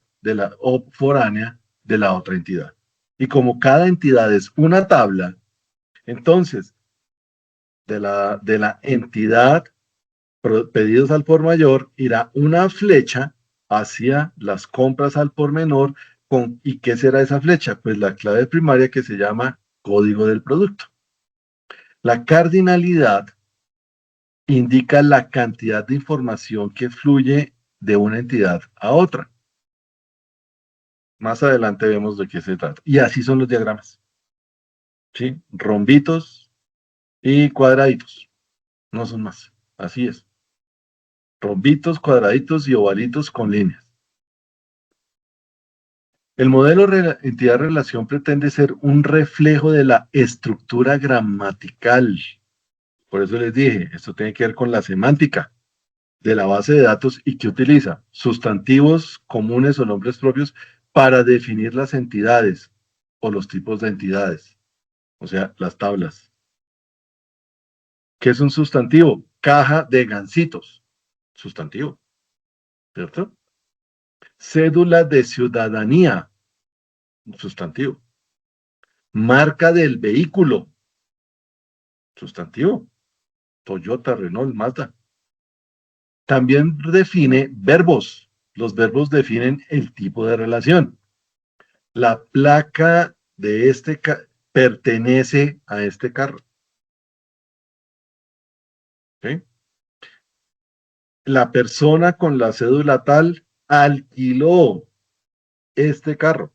o foránea de la otra entidad. Y como cada entidad es una tabla, entonces, de la entidad pedidos al por mayor, irá una flecha hacia las compras al por menor. ¿Y qué será esa flecha? Pues la clave primaria que se llama código del producto. La cardinalidad indica la cantidad de información que fluye de una entidad a otra. Más adelante vemos de qué se trata. Y así son los diagramas. ¿Sí? Rombitos y cuadraditos. No son más. Así es. Rombitos, cuadraditos y ovalitos con líneas. El modelo entidad-relación pretende ser un reflejo de la estructura gramatical. Por eso les dije, esto tiene que ver con la semántica de la base de datos y que utiliza sustantivos comunes o nombres propios para definir las entidades o los tipos de entidades, o sea, las tablas. ¿Qué es un sustantivo? Caja de gansitos. Sustantivo, ¿cierto? Cédula de ciudadanía. Sustantivo. Marca del vehículo. Sustantivo. Toyota, Renault, Mazda. También define verbos. Los verbos definen el tipo de relación. La placa de este pertenece a este carro. ¿Sí? La persona con la cédula tal alquiló este carro.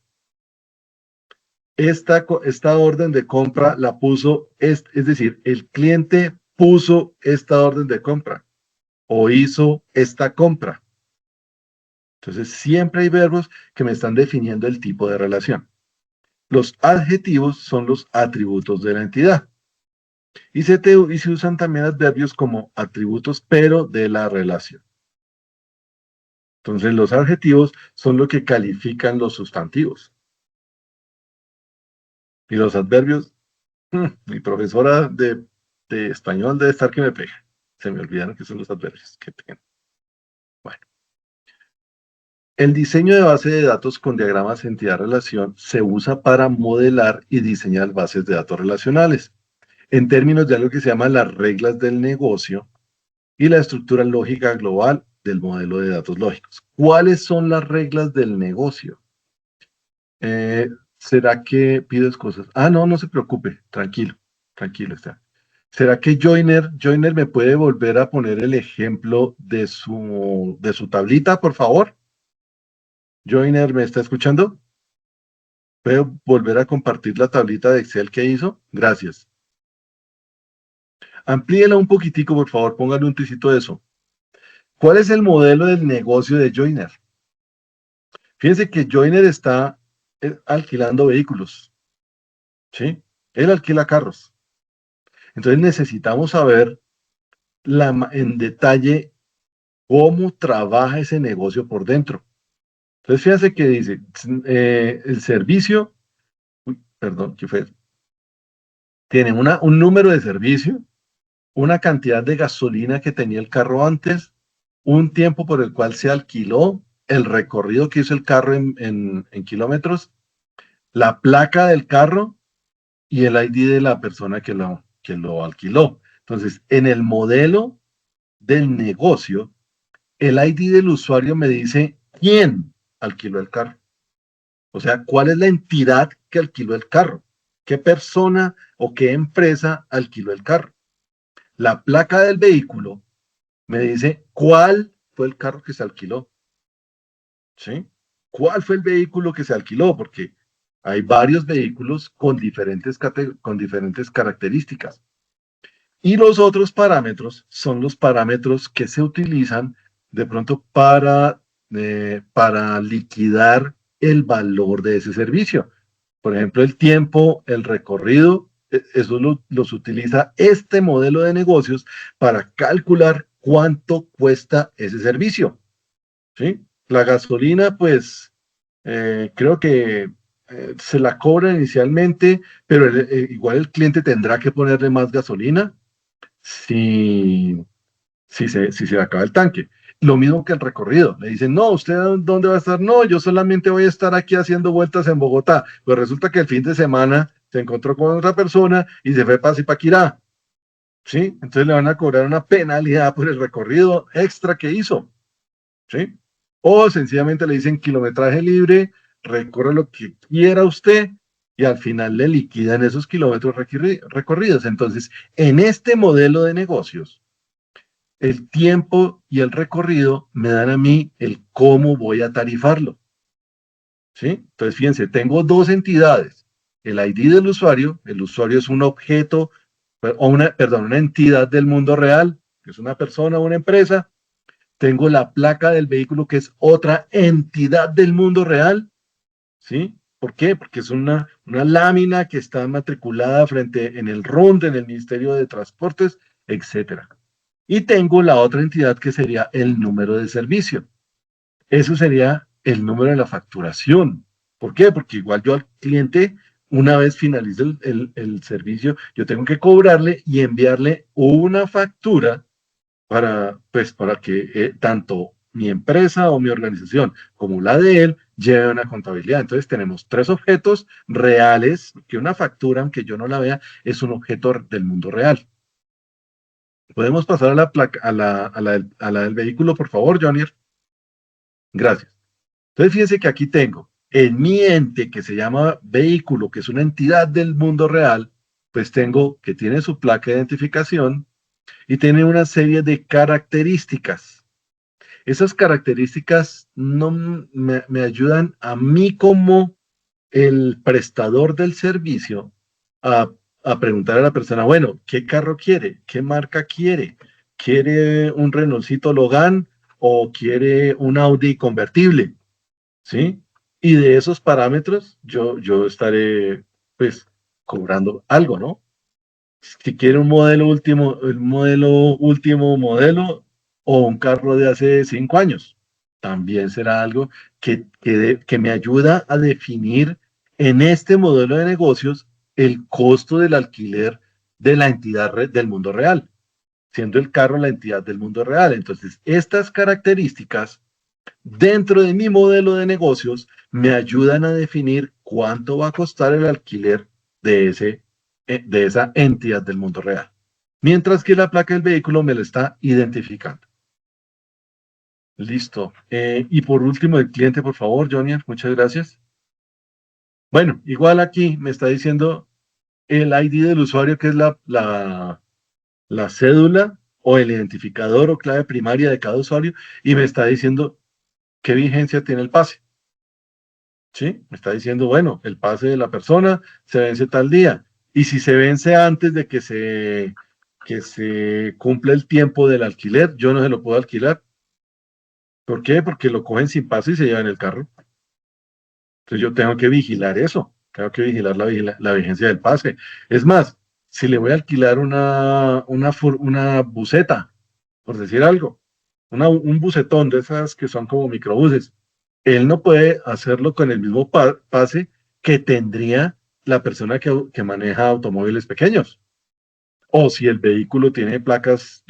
Esta orden de compra la puso, es decir, el cliente puso esta orden de compra o hizo esta compra. Entonces, siempre hay verbos que me están definiendo el tipo de relación. Los adjetivos son los atributos de la entidad. Y se usan también adverbios como atributos, pero de la relación. Entonces, los adjetivos son lo que califican los sustantivos. Y los adverbios, mi profesora de de español debe estar que me pega. Se me olvidaron que son los adverbios. Qué pena. Bueno. El diseño de base de datos con diagramas entidad-relación se usa para modelar y diseñar bases de datos relacionales, en términos de algo que se llama las reglas del negocio y la estructura lógica global del modelo de datos lógicos. ¿Cuáles son las reglas del negocio? ¿Será que pides cosas? Ah, no, no se preocupe, tranquilo, tranquilo está. ¿Será que Joiner me puede volver a poner el ejemplo de su tablita, por favor? Joiner, ¿me está escuchando? ¿Puede volver a compartir la tablita de Excel que hizo? Gracias. Amplíela un poquitico, por favor, póngale un tricito de eso. ¿Cuál es el modelo del negocio de Joiner? Fíjense que Joiner está alquilando vehículos, ¿sí? Él alquila carros. Entonces necesitamos saber en detalle cómo trabaja ese negocio por dentro. Entonces fíjense que dice, el servicio, perdón, ¿qué fue? Tiene un número de servicio, una cantidad de gasolina que tenía el carro antes, un tiempo por el cual se alquiló, el recorrido que hizo el carro en kilómetros, la placa del carro y el ID de la persona que lo alquiló. Entonces, en el modelo del negocio, el ID del usuario me dice quién alquiló el carro. O sea, cuál es la entidad que alquiló el carro, qué persona o qué empresa alquiló el carro. La placa del vehículo me dice cuál fue el carro que se alquiló. ¿Sí? ¿Cuál fue el vehículo que se alquiló? Porque hay varios vehículos con diferentes características. Y los otros parámetros son los parámetros que se utilizan de pronto para liquidar el valor de ese servicio. Por ejemplo, el tiempo, el recorrido, eso los utiliza este modelo de negocios para calcular cuánto cuesta ese servicio. ¿Sí? La gasolina, pues, creo que se la cobra inicialmente, pero igual el cliente tendrá que ponerle más gasolina si se le acaba el tanque. Lo mismo que el recorrido. Le dicen, no, ¿usted dónde va a estar? No, yo solamente voy a estar aquí haciendo vueltas en Bogotá. Pues resulta que el fin de semana se encontró con otra persona y se fue para Zipaquirá. ¿Sí? Entonces le van a cobrar una penalidad por el recorrido extra que hizo. ¿Sí? O sencillamente le dicen kilometraje libre, recorre lo que quiera usted y al final le liquidan esos kilómetros recorridos. Entonces, en este modelo de negocios, el tiempo y el recorrido me dan a mí el cómo voy a tarifarlo. ¿Sí? Entonces, fíjense, tengo dos entidades. El ID del usuario, el usuario es un objeto, o una entidad del mundo real, que es una persona o una empresa. Tengo la placa del vehículo, que es otra entidad del mundo real. ¿Sí? ¿Por qué? Porque es una lámina que está matriculada en el RUND, en el Ministerio de Transportes, etcétera. Y tengo la otra entidad que sería el número de servicio. Eso sería el número de la facturación. ¿Por qué? Porque igual yo al cliente, una vez finalice el servicio, yo tengo que cobrarle y enviarle una factura para que tanto mi empresa o mi organización como la de él lleve una contabilidad. Entonces tenemos tres objetos reales, que una factura, aunque yo no la vea, es un objeto del mundo real. ¿Podemos pasar a la placa, a la del vehículo, por favor, Jonier? Gracias. Entonces fíjense que aquí tengo en mi ente que se llama vehículo, que es una entidad del mundo real, pues tengo que tiene su placa de identificación y tiene una serie de características. Esas características no me ayudan a mí como el prestador del servicio a preguntar a la persona, bueno, ¿qué carro quiere? ¿Qué marca quiere? ¿Quiere un Renaultcito Logan o quiere un Audi convertible? ¿Sí? Y de esos parámetros yo estaré pues cobrando algo, ¿no? Si quiere un modelo último, el último modelo o un carro de hace 5 años, también será algo que me ayuda a definir en este modelo de negocios el costo del alquiler de la entidad del mundo real, siendo el carro la entidad del mundo real. Entonces, estas características dentro de mi modelo de negocios me ayudan a definir cuánto va a costar el alquiler de esa entidad del mundo real. Mientras que la placa del vehículo me lo está identificando. Listo. Y por último, el cliente, por favor, Jonier, muchas gracias. Bueno, igual aquí me está diciendo el ID del usuario, que es la cédula o el identificador o clave primaria de cada usuario, y me está diciendo qué vigencia tiene el pase. ¿Sí? Me está diciendo, bueno, el pase de la persona se vence tal día. Y si se vence antes de que se cumpla el tiempo del alquiler, yo no se lo puedo alquilar. ¿Por qué? Porque lo cogen sin pase y se llevan el carro. Entonces yo tengo que vigilar eso. Tengo que vigilar la vigencia del pase. Es más, si le voy a alquilar una buseta, por decir algo, un bucetón de esas que son como microbuses, él no puede hacerlo con el mismo pase que tendría la persona que maneja automóviles pequeños. O si el vehículo tiene placas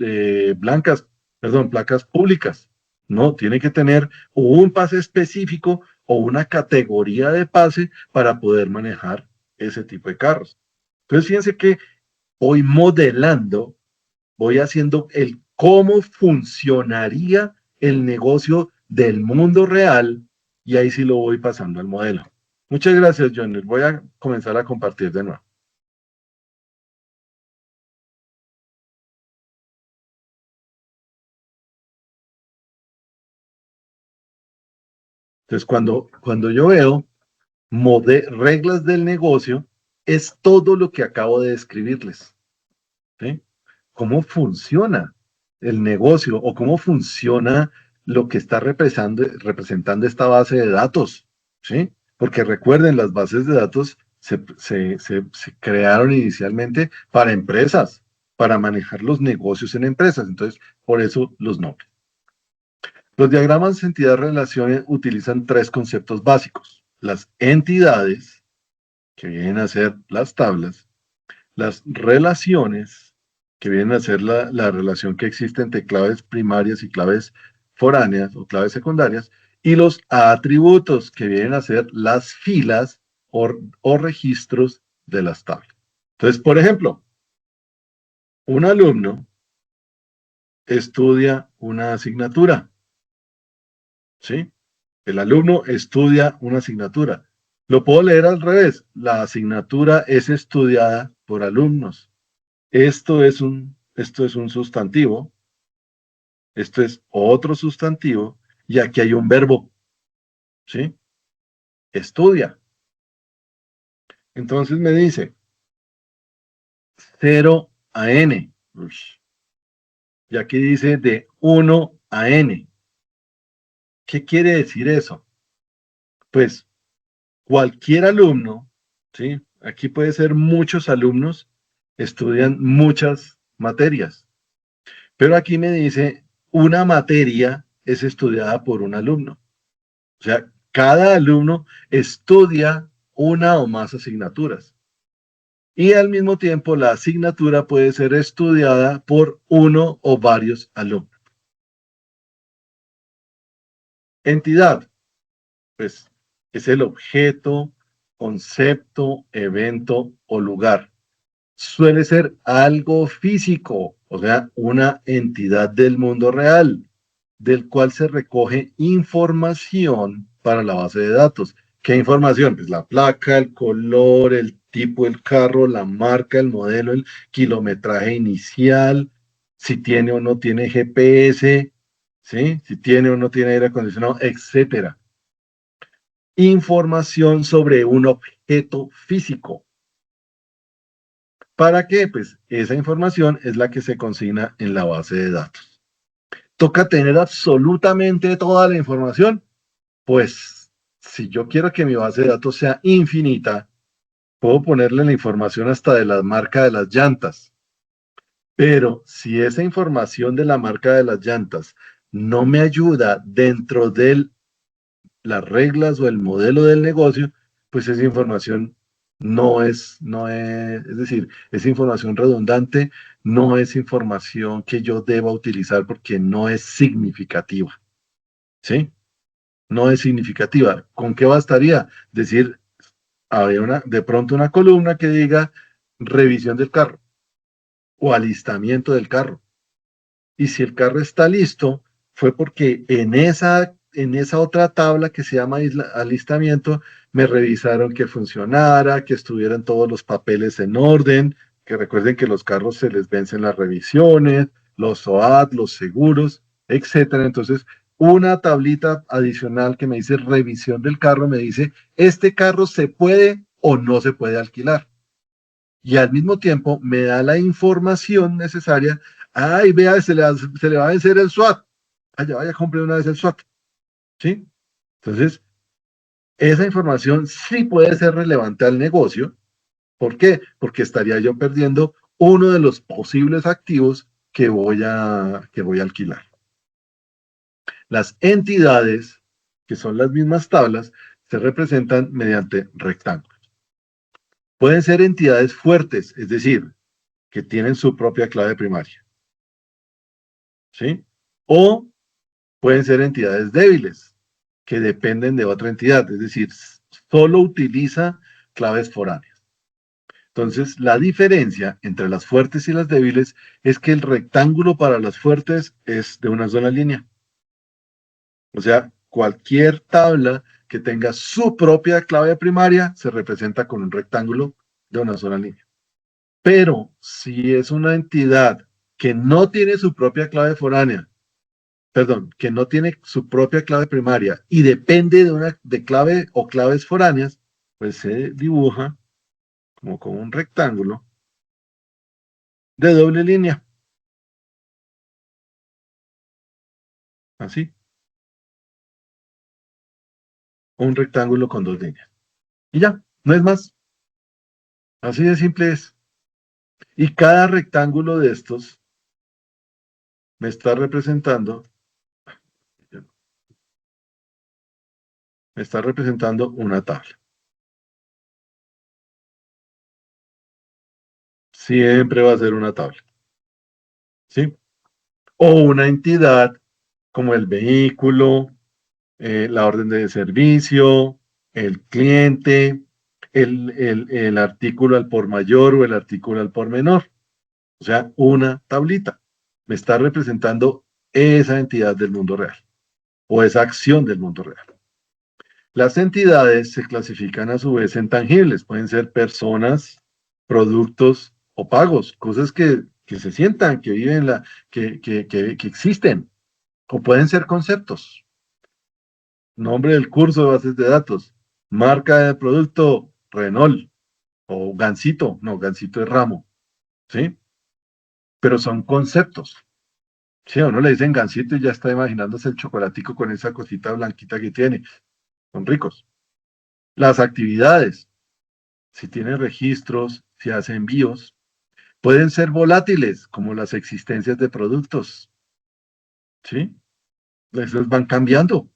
blancas, perdón, placas públicas. No, tiene que tener un pase específico o una categoría de pase para poder manejar ese tipo de carros. Entonces, fíjense que voy modelando, voy haciendo el cómo funcionaría el negocio del mundo real y ahí sí lo voy pasando al modelo. Muchas gracias, John. Voy a comenzar a compartir de nuevo. Entonces, cuando yo veo reglas del negocio, es todo lo que acabo de describirles. ¿Sí? ¿Cómo funciona el negocio o cómo funciona lo que está representando esta base de datos? ¿Sí? Porque recuerden, las bases de datos se crearon inicialmente para empresas, para manejar los negocios en empresas. Entonces, por eso los nombres. Los diagramas de entidad-relaciones utilizan tres conceptos básicos. Las entidades, que vienen a ser las tablas, las relaciones, que vienen a ser la relación que existe entre claves primarias y claves foráneas o claves secundarias, y los atributos, que vienen a ser las filas o registros de las tablas. Entonces, por ejemplo, un alumno estudia una asignatura, ¿sí? El alumno estudia una asignatura. Lo puedo leer al revés. La asignatura es estudiada por alumnos. Esto es un sustantivo. Esto es otro sustantivo. Y aquí hay un verbo. ¿Sí? Estudia. Entonces me dice 0 a n. Y aquí dice de 1 a n. ¿Qué quiere decir eso? Pues cualquier alumno, ¿sí? Aquí puede ser muchos alumnos, estudian muchas materias. Pero aquí me dice, una materia es estudiada por un alumno. O sea, cada alumno estudia una o más asignaturas. Y al mismo tiempo, la asignatura puede ser estudiada por uno o varios alumnos. Entidad, pues, es el objeto, concepto, evento o lugar. Suele ser algo físico, o sea, una entidad del mundo real, del cual se recoge información para la base de datos. ¿Qué información? Pues la placa, el color, el tipo del carro, la marca, el modelo, el kilometraje inicial, si tiene o no tiene GPS, ¿sí? Si tiene o no tiene aire acondicionado, etcétera. Información sobre un objeto físico. ¿Para qué? Pues esa información es la que se consigna en la base de datos. ¿Toca tener absolutamente toda la información? Pues si yo quiero que mi base de datos sea infinita, puedo ponerle la información hasta de la marca de las llantas. Pero si esa información de la marca de las llantas no me ayuda dentro de las reglas o el modelo del negocio, pues esa información es decir, es información redundante, no es información que yo deba utilizar porque no es significativa, ¿sí? No es significativa. ¿Con qué bastaría? Decir, había de pronto una columna que diga revisión del carro o alistamiento del carro. Y si el carro está listo, fue porque en esa otra tabla que se llama alistamiento, me revisaron que funcionara, que estuvieran todos los papeles en orden, que recuerden que los carros se les vencen las revisiones, los SOAT, los seguros, etcétera. Entonces, una tablita adicional que me dice revisión del carro, me dice, este carro se puede o no se puede alquilar. Y al mismo tiempo me da la información necesaria. Ay, vea, se le va a vencer el SWAT. Vaya, compre una vez el SWAT. ¿Sí? Entonces, esa información sí puede ser relevante al negocio. ¿Por qué? Porque estaría yo perdiendo uno de los posibles activos que voy a alquilar. Las entidades, que son las mismas tablas, se representan mediante rectángulos. Pueden ser entidades fuertes, es decir, que tienen su propia clave primaria. ¿Sí? O pueden ser entidades débiles, que dependen de otra entidad, es decir, solo utiliza claves foráneas. Entonces, la diferencia entre las fuertes y las débiles es que el rectángulo para las fuertes es de una sola línea. O sea, cualquier tabla que tenga su propia clave primaria se representa con un rectángulo de una sola línea. Pero si es una entidad que no tiene su propia clave foránea, que no tiene su propia clave primaria y depende de clave o claves foráneas, pues se dibuja como con un rectángulo de doble línea. Así. Un rectángulo con dos líneas. Y ya, no es más. Así de simple es. Y cada rectángulo de estos me está representando una tabla. Siempre va a ser una tabla. ¿Sí? O una entidad como el vehículo, la orden de servicio, el cliente, el artículo al por mayor o el artículo al por menor. O sea, una tablita. Me está representando esa entidad del mundo real o esa acción del mundo real. Las entidades se clasifican a su vez en tangibles. Pueden ser personas, productos o pagos, cosas que se sientan, que viven, que existen. O pueden ser conceptos. Nombre del curso de bases de datos. Marca de producto, Renault. O Gansito. No, Gansito es ramo. ¿Sí? Pero son conceptos. Sí, a uno le dicen Gansito y ya está imaginándose el chocolatico con esa cosita blanquita que tiene. Son ricos. Las actividades. Si tiene registros, si hace envíos. Pueden ser volátiles, como las existencias de productos. ¿Sí? Esos van cambiando.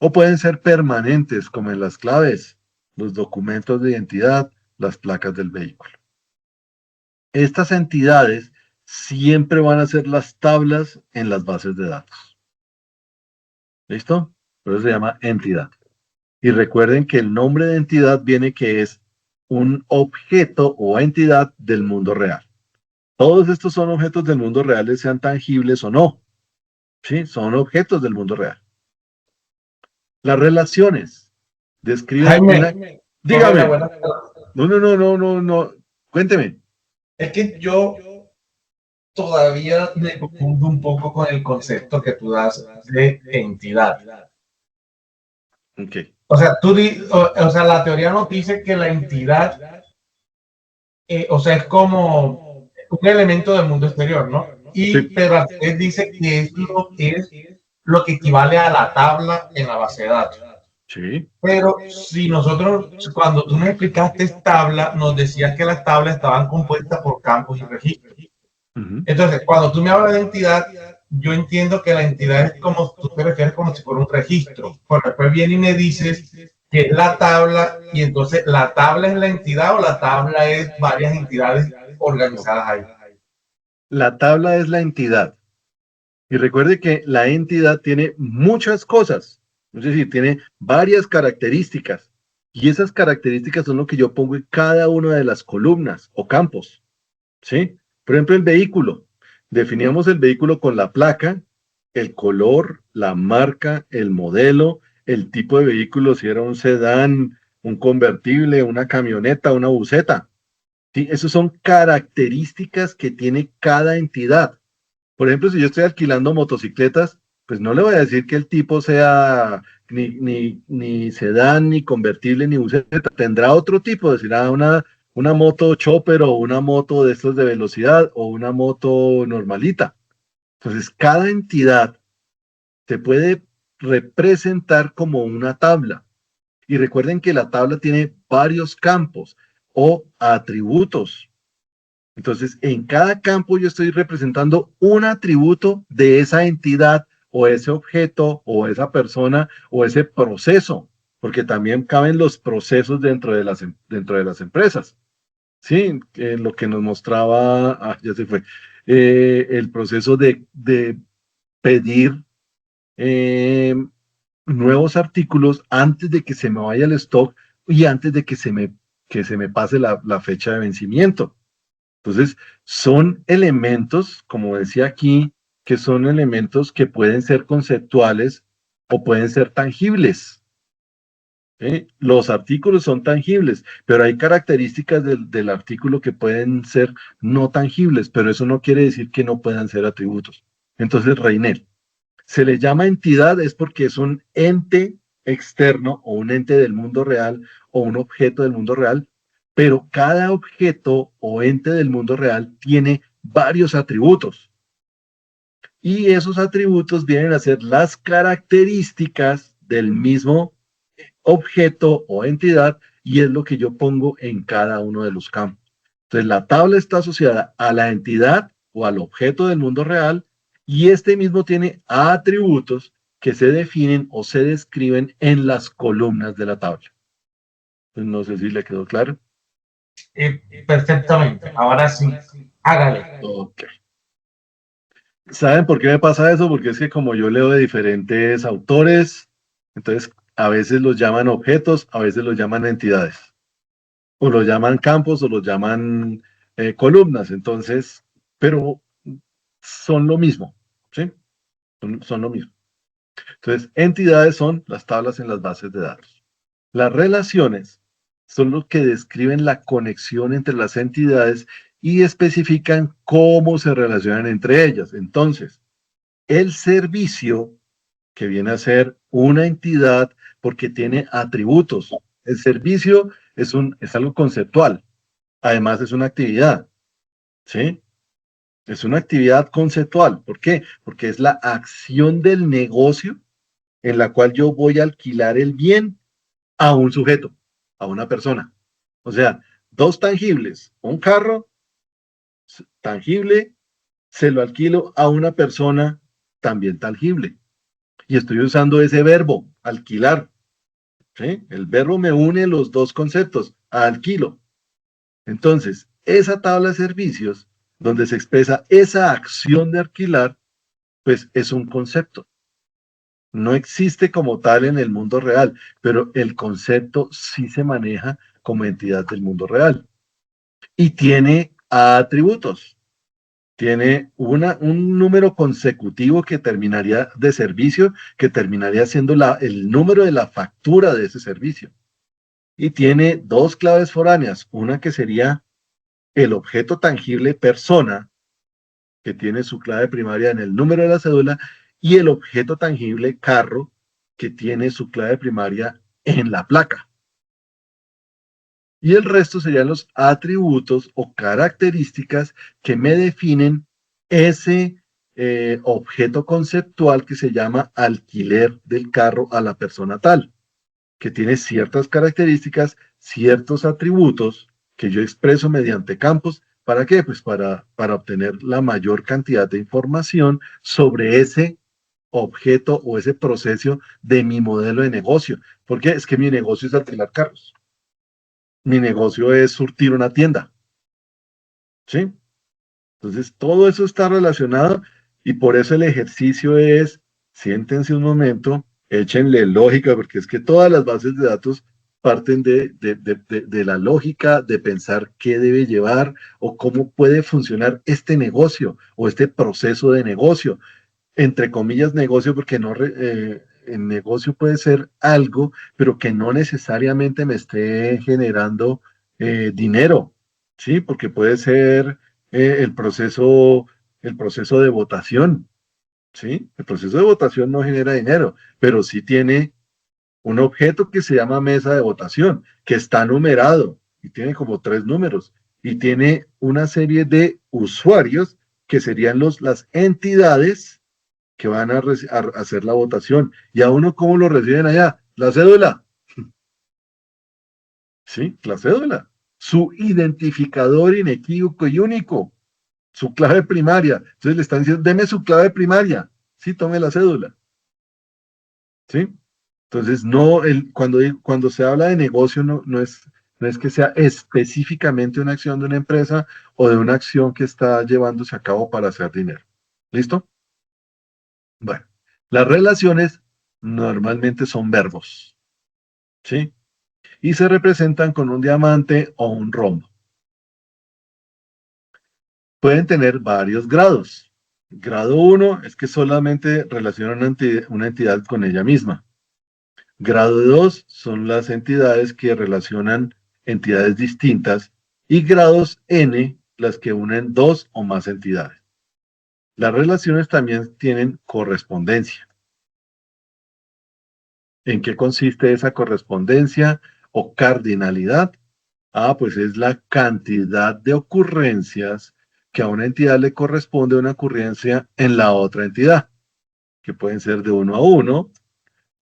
O pueden ser permanentes, como en las claves, los documentos de identidad, las placas del vehículo. Estas entidades siempre van a ser las tablas en las bases de datos. ¿Listo? Por eso se llama entidad. Y recuerden que el nombre de entidad viene que es un objeto o entidad del mundo real. Todos estos son objetos del mundo real, sean tangibles o no. ¿Sí? Son objetos del mundo real. Las relaciones describen Jaime, Dígame. buena. No. Cuénteme. Es que yo todavía me confundo un poco con el concepto que tú das de entidad. Ok. O sea, la teoría nos dice que la entidad, es como un elemento del mundo exterior, ¿no? Pero a veces dice que es lo que equivale a la tabla en la base de datos. Sí. Pero si cuando tú nos explicaste tabla, nos decías que las tablas estaban compuestas por campos y registros. Entonces, cuando tú me hablas de entidad, yo entiendo que la entidad es como, tú te refieres como si fuera un registro. Porque después viene y me dices que es la tabla, y entonces la tabla es la entidad o la tabla es varias entidades organizadas ahí. La tabla es la entidad. Y recuerde que la entidad tiene muchas cosas, es decir, tiene varias características. Y esas características son lo que yo pongo en cada una de las columnas o campos. ¿Sí? Por ejemplo, el vehículo. Definíamos el vehículo con la placa, el color, la marca, el modelo, el tipo de vehículo, si era un sedán, un convertible, una camioneta, una buseta. ¿Sí? Esas son características que tiene cada entidad. Por ejemplo, si yo estoy alquilando motocicletas, pues no le voy a decir que el tipo sea ni sedán, ni convertible, ni buseta. Tendrá otro tipo, decirá una moto chopper o una moto de estos de velocidad o una moto normalita. Entonces, cada entidad se puede representar como una tabla. Y recuerden que la tabla tiene varios campos o atributos. Entonces, en cada campo yo estoy representando un atributo de esa entidad o ese objeto o esa persona o ese proceso, porque también caben los procesos dentro de las empresas. Sí, lo que nos mostraba, ya se fue, el proceso de pedir eh, nuevos artículos antes de que se me vaya el stock y antes de que se me pase la fecha de vencimiento. Entonces, son elementos, como decía aquí, que son elementos que pueden ser conceptuales o pueden ser tangibles. ¿Sí? Los artículos son tangibles, pero hay características del artículo que pueden ser no tangibles, pero eso no quiere decir que no puedan ser atributos. Entonces, Reinel, se le llama entidad es porque es un ente externo o un ente del mundo real o un objeto del mundo real, pero cada objeto o ente del mundo real tiene varios atributos. Y esos atributos vienen a ser las características del mismo objeto o entidad y es lo que yo pongo en cada uno de los campos. Entonces, la tabla está asociada a la entidad o al objeto del mundo real y este mismo tiene atributos que se definen o se describen en las columnas de la tabla. Pues no sé si le quedó claro. Perfectamente. Ahora sí, hágale. Ok. ¿Saben por qué me pasa eso? Porque es que como yo leo de diferentes autores, entonces a veces los llaman objetos, a veces los llaman entidades. O los llaman campos o los llaman columnas, entonces, pero son lo mismo, ¿sí? Son lo mismo. Entonces, entidades son las tablas en las bases de datos. Las relaciones son los que describen la conexión entre las entidades y especifican cómo se relacionan entre ellas. Entonces, el servicio, que viene a ser una entidad porque tiene atributos. El servicio es algo conceptual. Además, es una actividad, ¿sí? Es una actividad conceptual. ¿Por qué? Porque es la acción del negocio en la cual yo voy a alquilar el bien a un sujeto, a una persona. O sea, dos tangibles, un carro tangible, se lo alquilo a una persona también tangible. Y estoy usando ese verbo, alquilar. ¿Sí? El verbo me une los dos conceptos, alquilo. Entonces, esa tabla de servicios, donde se expresa esa acción de alquilar, pues es un concepto. No existe como tal en el mundo real, pero el concepto sí se maneja como entidad del mundo real. Y tiene atributos. Tiene un número consecutivo que terminaría de servicio, que terminaría siendo el número de la factura de ese servicio. Y tiene dos claves foráneas, una que sería el objeto tangible persona, que tiene su clave primaria en el número de la cédula, y el objeto tangible carro, que tiene su clave primaria en la placa. Y el resto serían los atributos o características que me definen ese objeto conceptual que se llama alquiler del carro a la persona tal, que tiene ciertas características, ciertos atributos que yo expreso mediante campos. ¿Para qué? Pues para obtener la mayor cantidad de información sobre ese objeto o ese proceso de mi modelo de negocio. ¿Por qué? Es que mi negocio es alquilar carros. Mi negocio es surtir una tienda. ¿Sí? Entonces, todo eso está relacionado y por eso el ejercicio es, siéntense un momento, échenle lógica, porque es que todas las bases de datos parten de la lógica de pensar qué debe llevar o cómo puede funcionar este negocio o este proceso de negocio. Entre comillas, negocio, porque no, el negocio puede ser algo, pero que no necesariamente me esté generando dinero, ¿sí? Porque puede ser el proceso de votación, ¿sí? El proceso de votación no genera dinero, pero sí tiene un objeto que se llama mesa de votación, que está numerado y tiene como 3 números y tiene una serie de usuarios que serían las entidades que van a hacer la votación. ¿Y a uno cómo lo reciben allá? La cédula. Sí, la cédula. Su identificador inequívoco y único. Su clave primaria. Entonces le están diciendo, deme su clave primaria. Sí, tome la cédula. ¿Sí? Entonces, no, cuando se habla de negocio, no es que sea específicamente una acción de una empresa o de una acción que está llevándose a cabo para hacer dinero. ¿Listo? Bueno, las relaciones normalmente son verbos, ¿sí? Y se representan con un diamante o un rombo. Pueden tener varios grados. Grado 1 es que solamente relaciona una entidad con ella misma. Grado 2 son las entidades que relacionan entidades distintas y grados N las que unen dos o más entidades. Las relaciones también tienen correspondencia. ¿En qué consiste esa correspondencia o cardinalidad? Pues es la cantidad de ocurrencias que a una entidad le corresponde una ocurrencia en la otra entidad, que pueden ser de uno a uno,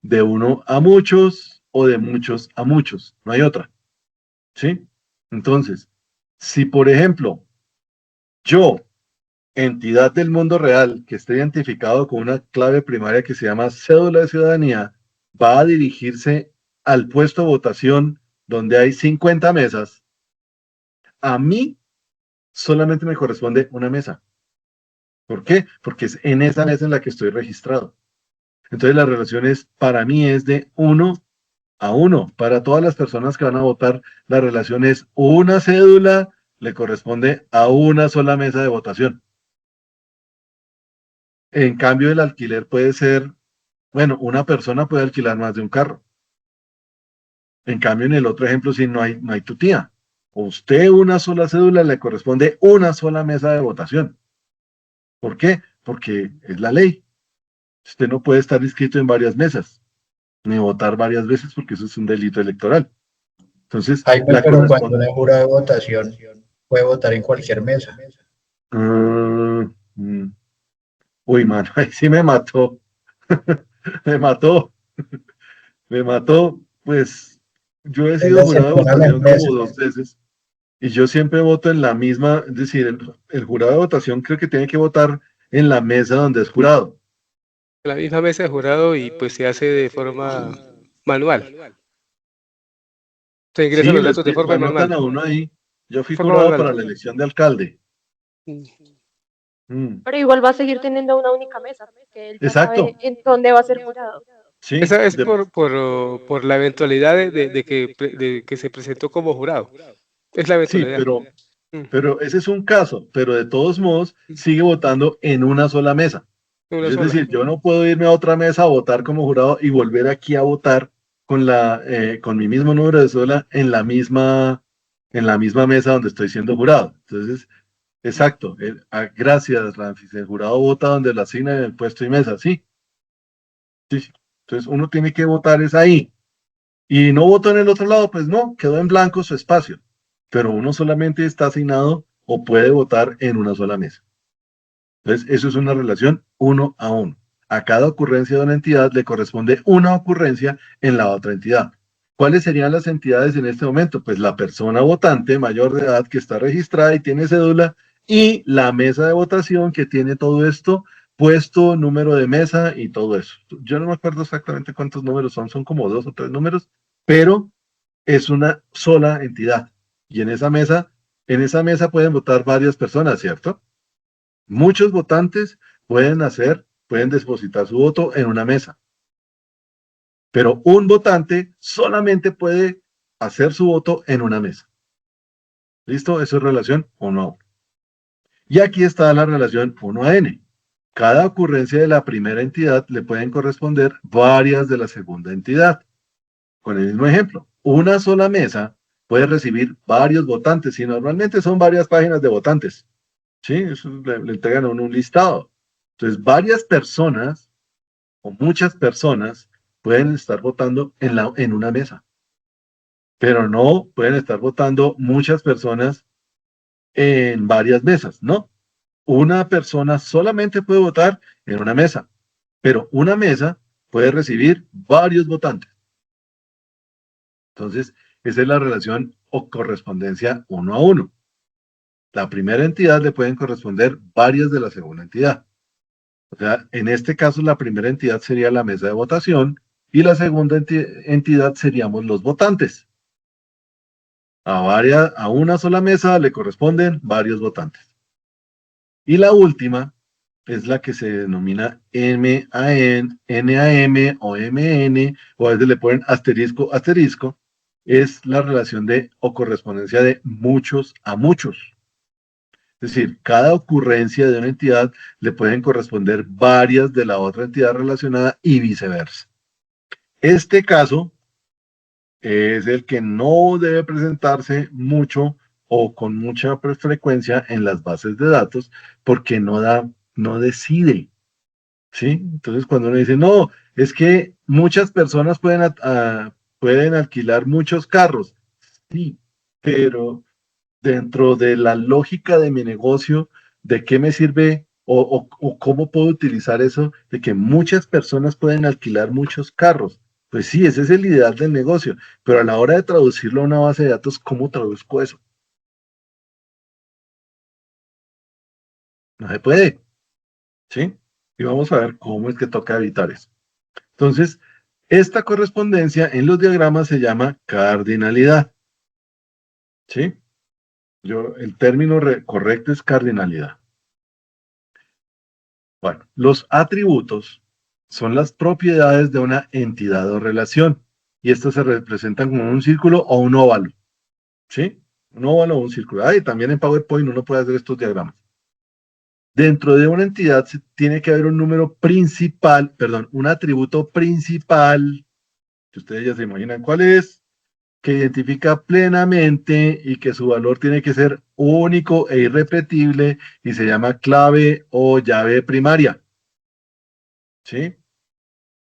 de uno a muchos o de muchos a muchos. No hay otra. ¿Sí? Entonces, si por ejemplo, yo, entidad del mundo real, que esté identificado con una clave primaria que se llama cédula de ciudadanía, va a dirigirse al puesto de votación donde hay 50 mesas, a mí solamente me corresponde una mesa. ¿Por qué? Porque es en esa mesa en la que estoy registrado. Entonces la relación para mí es de 1 a 1. Para todas las personas que van a votar, la relación es una cédula, le corresponde a una sola mesa de votación. En cambio, el alquiler puede ser, bueno, una persona puede alquilar más de un carro. En cambio, en el otro ejemplo, si no hay tutía. Usted una sola cédula le corresponde una sola mesa de votación. ¿Por qué? Porque es la ley. Usted no puede estar inscrito en varias mesas, ni votar varias veces porque eso es un delito electoral. Entonces, pero cuando una jurado de votación puede votar en cualquier mesa. Uy, mano, ahí sí me mató. me mató. Me mató. Pues yo he sido jurado de votación como 2 veces y yo siempre voto en la misma, es decir, el jurado de votación creo que tiene que votar en la mesa donde es jurado. La misma mesa de jurado y pues se hace de forma manual. Se ingresan los datos de forma lo anotan manual. a uno ahí. Yo fui jurado para la elección de alcalde. Pero igual va a seguir teniendo una única mesa, que él ya Exacto. sabe en dónde va a ser jurado. Sí, Esa es por la eventualidad de que se presentó como jurado. Es la sí, eventualidad. pero ese es un caso, pero de todos modos sigue votando en una sola mesa. Una Es sola. decir, yo no puedo irme a otra mesa a votar como jurado y volver aquí a votar con mi mismo número de cédula en la misma mesa donde estoy siendo jurado. Entonces, exacto. Gracias, Ramfis. El jurado vota donde lo asigna en el puesto y mesa, sí. Sí. Entonces, uno tiene que votar es ahí. Y no votó en el otro lado, pues no, quedó en blanco su espacio. Pero uno solamente está asignado o puede votar en una sola mesa. Entonces, eso es una relación 1 a 1. A cada ocurrencia de una entidad le corresponde una ocurrencia en la otra entidad. ¿Cuáles serían las entidades en este momento? Pues la persona votante mayor de edad que está registrada y tiene cédula y la mesa de votación que tiene todo esto puesto, número de mesa y todo eso. Yo no me acuerdo exactamente cuántos números son como 2 o 3 números, pero es una sola entidad. Y en esa mesa pueden votar varias personas, ¿cierto? Muchos votantes pueden depositar su voto en una mesa. Pero un votante solamente puede hacer su voto en una mesa. ¿Listo? Eso es relación 1 a 1. Y aquí está la relación 1 a n. Cada ocurrencia de la primera entidad le pueden corresponder varias de la segunda entidad. Con el mismo ejemplo, una sola mesa puede recibir varios votantes y normalmente son varias páginas de votantes. ¿Sí? Eso le entregan a uno un listado. Entonces, varias personas o muchas personas pueden estar votando en una mesa, pero no pueden estar votando muchas personas en varias mesas, ¿no? Una persona solamente puede votar en una mesa, pero una mesa puede recibir varios votantes. Entonces, esa es la relación o correspondencia 1 a 1. La primera entidad le pueden corresponder varias de la segunda entidad. O sea, en este caso, la primera entidad sería la mesa de votación y la segunda entidad seríamos los votantes. A una sola mesa le corresponden varios votantes. Y la última es la que se denomina MAN, NAM o MN, o a veces le ponen asterisco, asterisco, es la relación de o correspondencia de muchos a muchos. Es decir, cada ocurrencia de una entidad le pueden corresponder varias de la otra entidad relacionada y viceversa. Este caso es el que no debe presentarse mucho o con mucha frecuencia en las bases de datos porque no decide, ¿sí? Entonces cuando uno dice, no, es que muchas personas pueden alquilar muchos carros, sí, pero dentro de la lógica de mi negocio, ¿de qué me sirve o cómo puedo utilizar eso de que muchas personas pueden alquilar muchos carros? Pues sí, ese es el ideal del negocio, pero a la hora de traducirlo a una base de datos, ¿cómo traduzco eso? No se puede, ¿sí? Y vamos a ver cómo es que toca evitar eso. Entonces, esta correspondencia en los diagramas se llama cardinalidad, ¿sí? El término correcto es cardinalidad. Bueno, los atributos son las propiedades de una entidad o relación y estas se representan como un círculo o un óvalo, ¿sí? Un óvalo o un círculo. Ah, y también en PowerPoint uno puede hacer estos diagramas. Dentro de una entidad tiene que haber un número principal, perdón, un atributo principal, que ustedes ya se imaginan cuál es, que identifica plenamente y que su valor tiene que ser único e irrepetible y se llama clave o llave primaria. ¿Sí?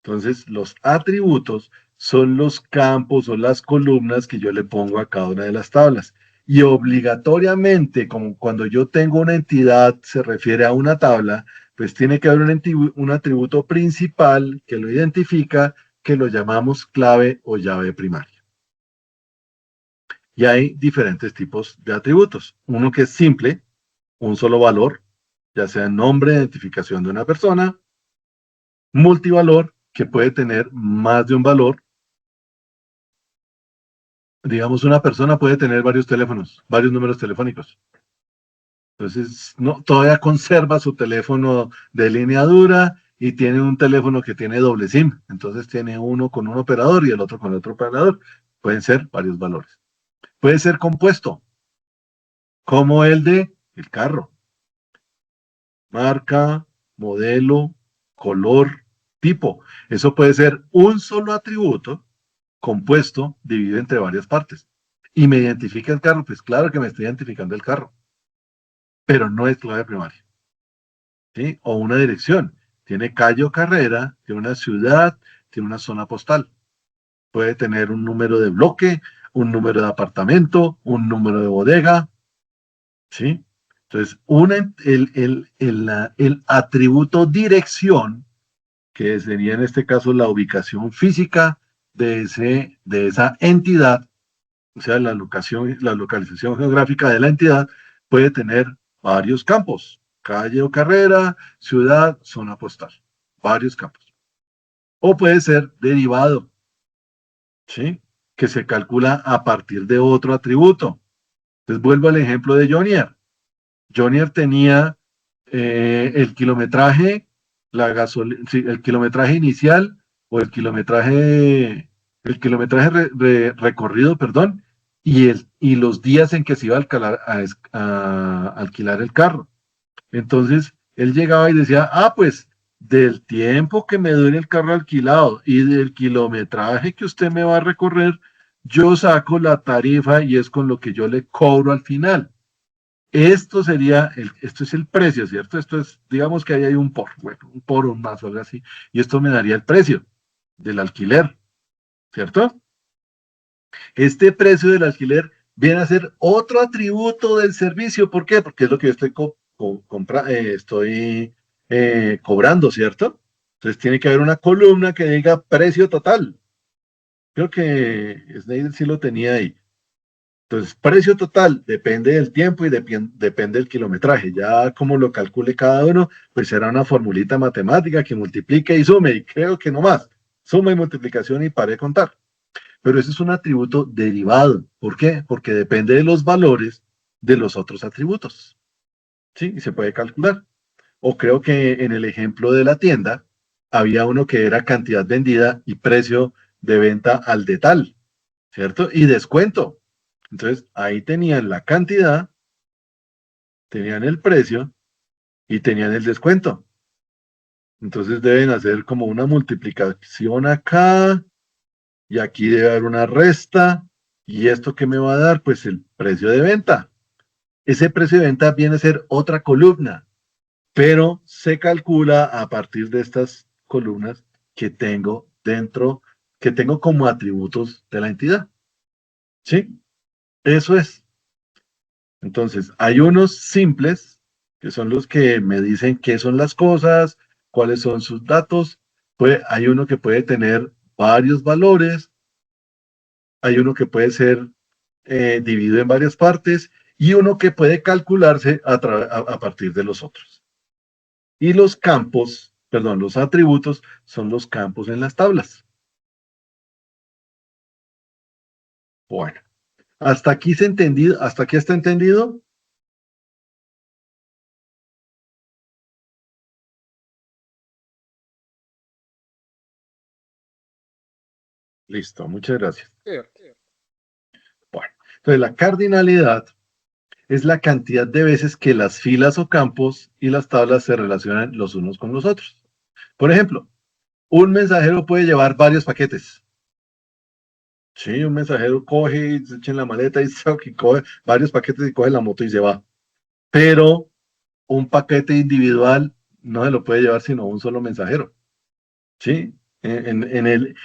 Entonces, los atributos son los campos o las columnas que yo le pongo a cada una de las tablas. Y obligatoriamente, como cuando yo tengo una entidad, se refiere a una tabla, pues tiene que haber un atributo principal que lo identifica, que lo llamamos clave o llave primaria. Y hay diferentes tipos de atributos. Uno que es simple, un solo valor, ya sea nombre, identificación de una persona, multivalor, que puede tener más de un valor. Digamos, una persona puede tener varios teléfonos, varios números telefónicos. Entonces, no, todavía conserva su teléfono de línea dura y tiene un teléfono que tiene doble SIM. Entonces tiene uno con un operador y el otro con otro operador. Pueden ser varios valores. Puede ser compuesto, como el de el carro. Marca, modelo, color, tipo. Eso puede ser un solo atributo compuesto, dividido entre varias partes. ¿Y me identifica el carro? Pues claro que me está identificando el carro, pero no es clave primaria. ¿Sí? O una dirección. Tiene calle o carrera, tiene una ciudad, tiene una zona postal. Puede tener un número de bloque, un número de apartamento, un número de bodega. ¿Sí? Entonces, el atributo dirección, que sería en este caso la ubicación física de esa entidad, o sea, la localización geográfica de la entidad, puede tener varios campos. calle o carrera, ciudad, zona postal, varios campos. O puede ser derivado, ¿sí? Que se calcula a partir de otro atributo. Entonces vuelvo al ejemplo de Jonier. Jonier tenía el kilometraje, el kilometraje inicial o el kilometraje recorrido, perdón, y los días en que se iba a alquilar el carro. Entonces, él llegaba y decía, pues del tiempo que me dure el carro alquilado y del kilometraje que usted me va a recorrer, yo saco la tarifa y es con lo que yo le cobro al final. Esto es el precio, ¿cierto? Esto es, digamos que ahí hay un por o más o algo así, y esto me daría el precio del alquiler, ¿cierto? Este precio del alquiler viene a ser otro atributo del servicio. ¿Por qué? Porque es lo que yo estoy cobrando, ¿cierto? Entonces tiene que haber una columna que diga precio total. Creo que Snyder sí lo tenía ahí. Entonces, precio total depende del tiempo y depende del kilometraje. Ya como lo calcule cada uno, pues será una formulita matemática que multiplique y sume, y creo que no más. Suma y multiplicación y pare de contar. Pero ese es un atributo derivado. ¿Por qué? Porque depende de los valores de los otros atributos. ¿Sí? Y se puede calcular. O creo que en el ejemplo de la tienda, había uno que era cantidad vendida y precio de venta al de tal, ¿cierto? Y descuento. Entonces, ahí tenían la cantidad, tenían el precio y tenían el descuento. Entonces deben hacer como una multiplicación acá y aquí debe haber una resta. ¿Y esto qué me va a dar? Pues el precio de venta. Ese precio de venta viene a ser otra columna, pero se calcula a partir de estas columnas que tengo dentro, que tengo como atributos de la entidad. ¿Sí? Eso es. Entonces, hay unos simples, que son los que me dicen qué son las cosas, cuáles son sus datos. Hay uno que puede tener varios valores, hay uno que puede ser dividido en varias partes y uno que puede calcularse a partir de los otros. Y los atributos son los campos en las tablas. Bueno, ¿hasta aquí está entendido? Listo, muchas gracias. Bueno, entonces la cardinalidad es la cantidad de veces que las filas o campos y las tablas se relacionan los unos con los otros. Por ejemplo, un mensajero puede llevar varios paquetes. Sí, un mensajero coge y se echa en la maleta y coge varios paquetes y coge la moto y se va. Pero un paquete individual no se lo puede llevar sino un solo mensajero. ¿Sí? El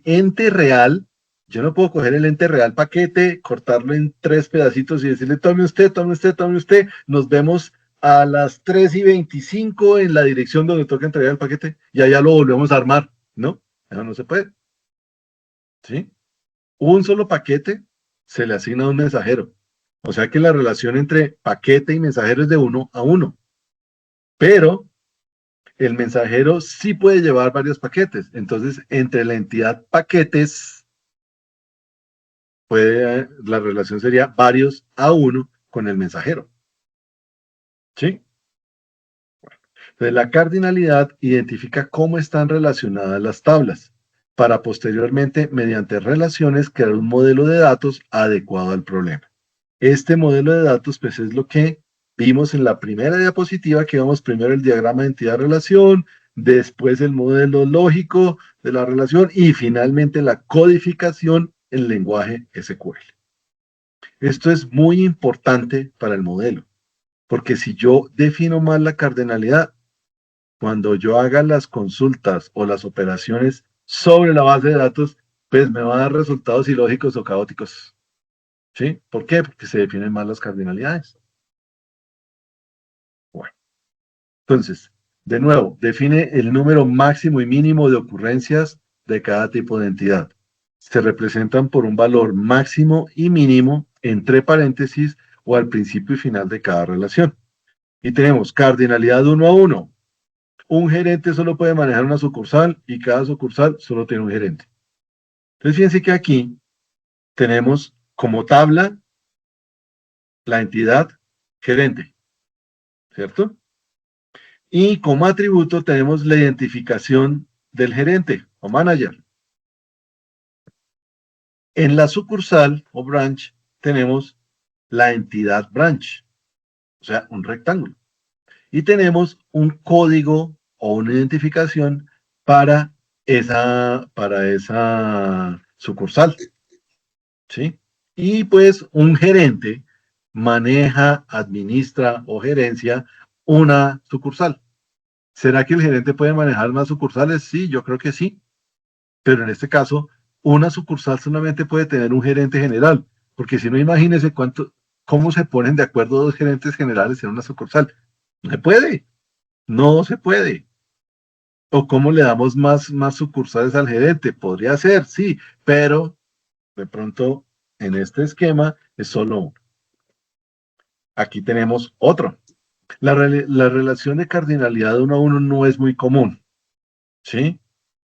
ente real, yo no puedo coger el ente real paquete, cortarlo en 3 pedacitos y decirle, tome usted, nos vemos a las 3:25 en la dirección donde toca entregar el paquete y allá lo volvemos a armar. No, eso no se puede. ¿Sí? Un solo paquete se le asigna a un mensajero. O sea que la relación entre paquete y mensajero es de 1 a 1. Pero el mensajero sí puede llevar varios paquetes. Entonces, entre la entidad paquetes, la relación sería varios a 1 con el mensajero. ¿Sí? Entonces, la cardinalidad identifica cómo están relacionadas las tablas, para posteriormente, mediante relaciones, crear un modelo de datos adecuado al problema. Este modelo de datos, pues, es lo que vimos en la primera diapositiva, que vimos primero el diagrama de entidad-relación, después el modelo lógico de la relación y finalmente la codificación en lenguaje SQL. Esto es muy importante para el modelo, porque si yo defino mal la cardinalidad, cuando yo haga las consultas o las operaciones sobre la base de datos, pues me va a dar resultados ilógicos o caóticos. ¿Sí? ¿Por qué? Porque se definen mal las cardinalidades. Bueno, entonces, de nuevo, define el número máximo y mínimo de ocurrencias de cada tipo de entidad. Se representan por un valor máximo y mínimo entre paréntesis o al principio y final de cada relación. Y tenemos cardinalidad 1 a 1. Un gerente solo puede manejar una sucursal y cada sucursal solo tiene un gerente. Entonces, fíjense que aquí tenemos como tabla la entidad gerente, ¿cierto? Y como atributo tenemos la identificación del gerente o manager. En la sucursal o branch tenemos la entidad branch, o sea, un rectángulo. Y tenemos un código o una identificación para esa sucursal, ¿sí? Y pues un gerente maneja, administra o gerencia una sucursal. ¿Será que el gerente puede manejar más sucursales? Sí, yo creo que sí. Pero en este caso, una sucursal solamente puede tener un gerente general, porque si no, imagínense cómo se ponen de acuerdo dos gerentes generales en una sucursal. No se puede, no se puede. O cómo le damos más sucursales al gerente. Podría ser, sí, pero de pronto en este esquema es solo uno. Aquí tenemos otro. La relación de cardinalidad 1 a 1 no es muy común, ¿sí?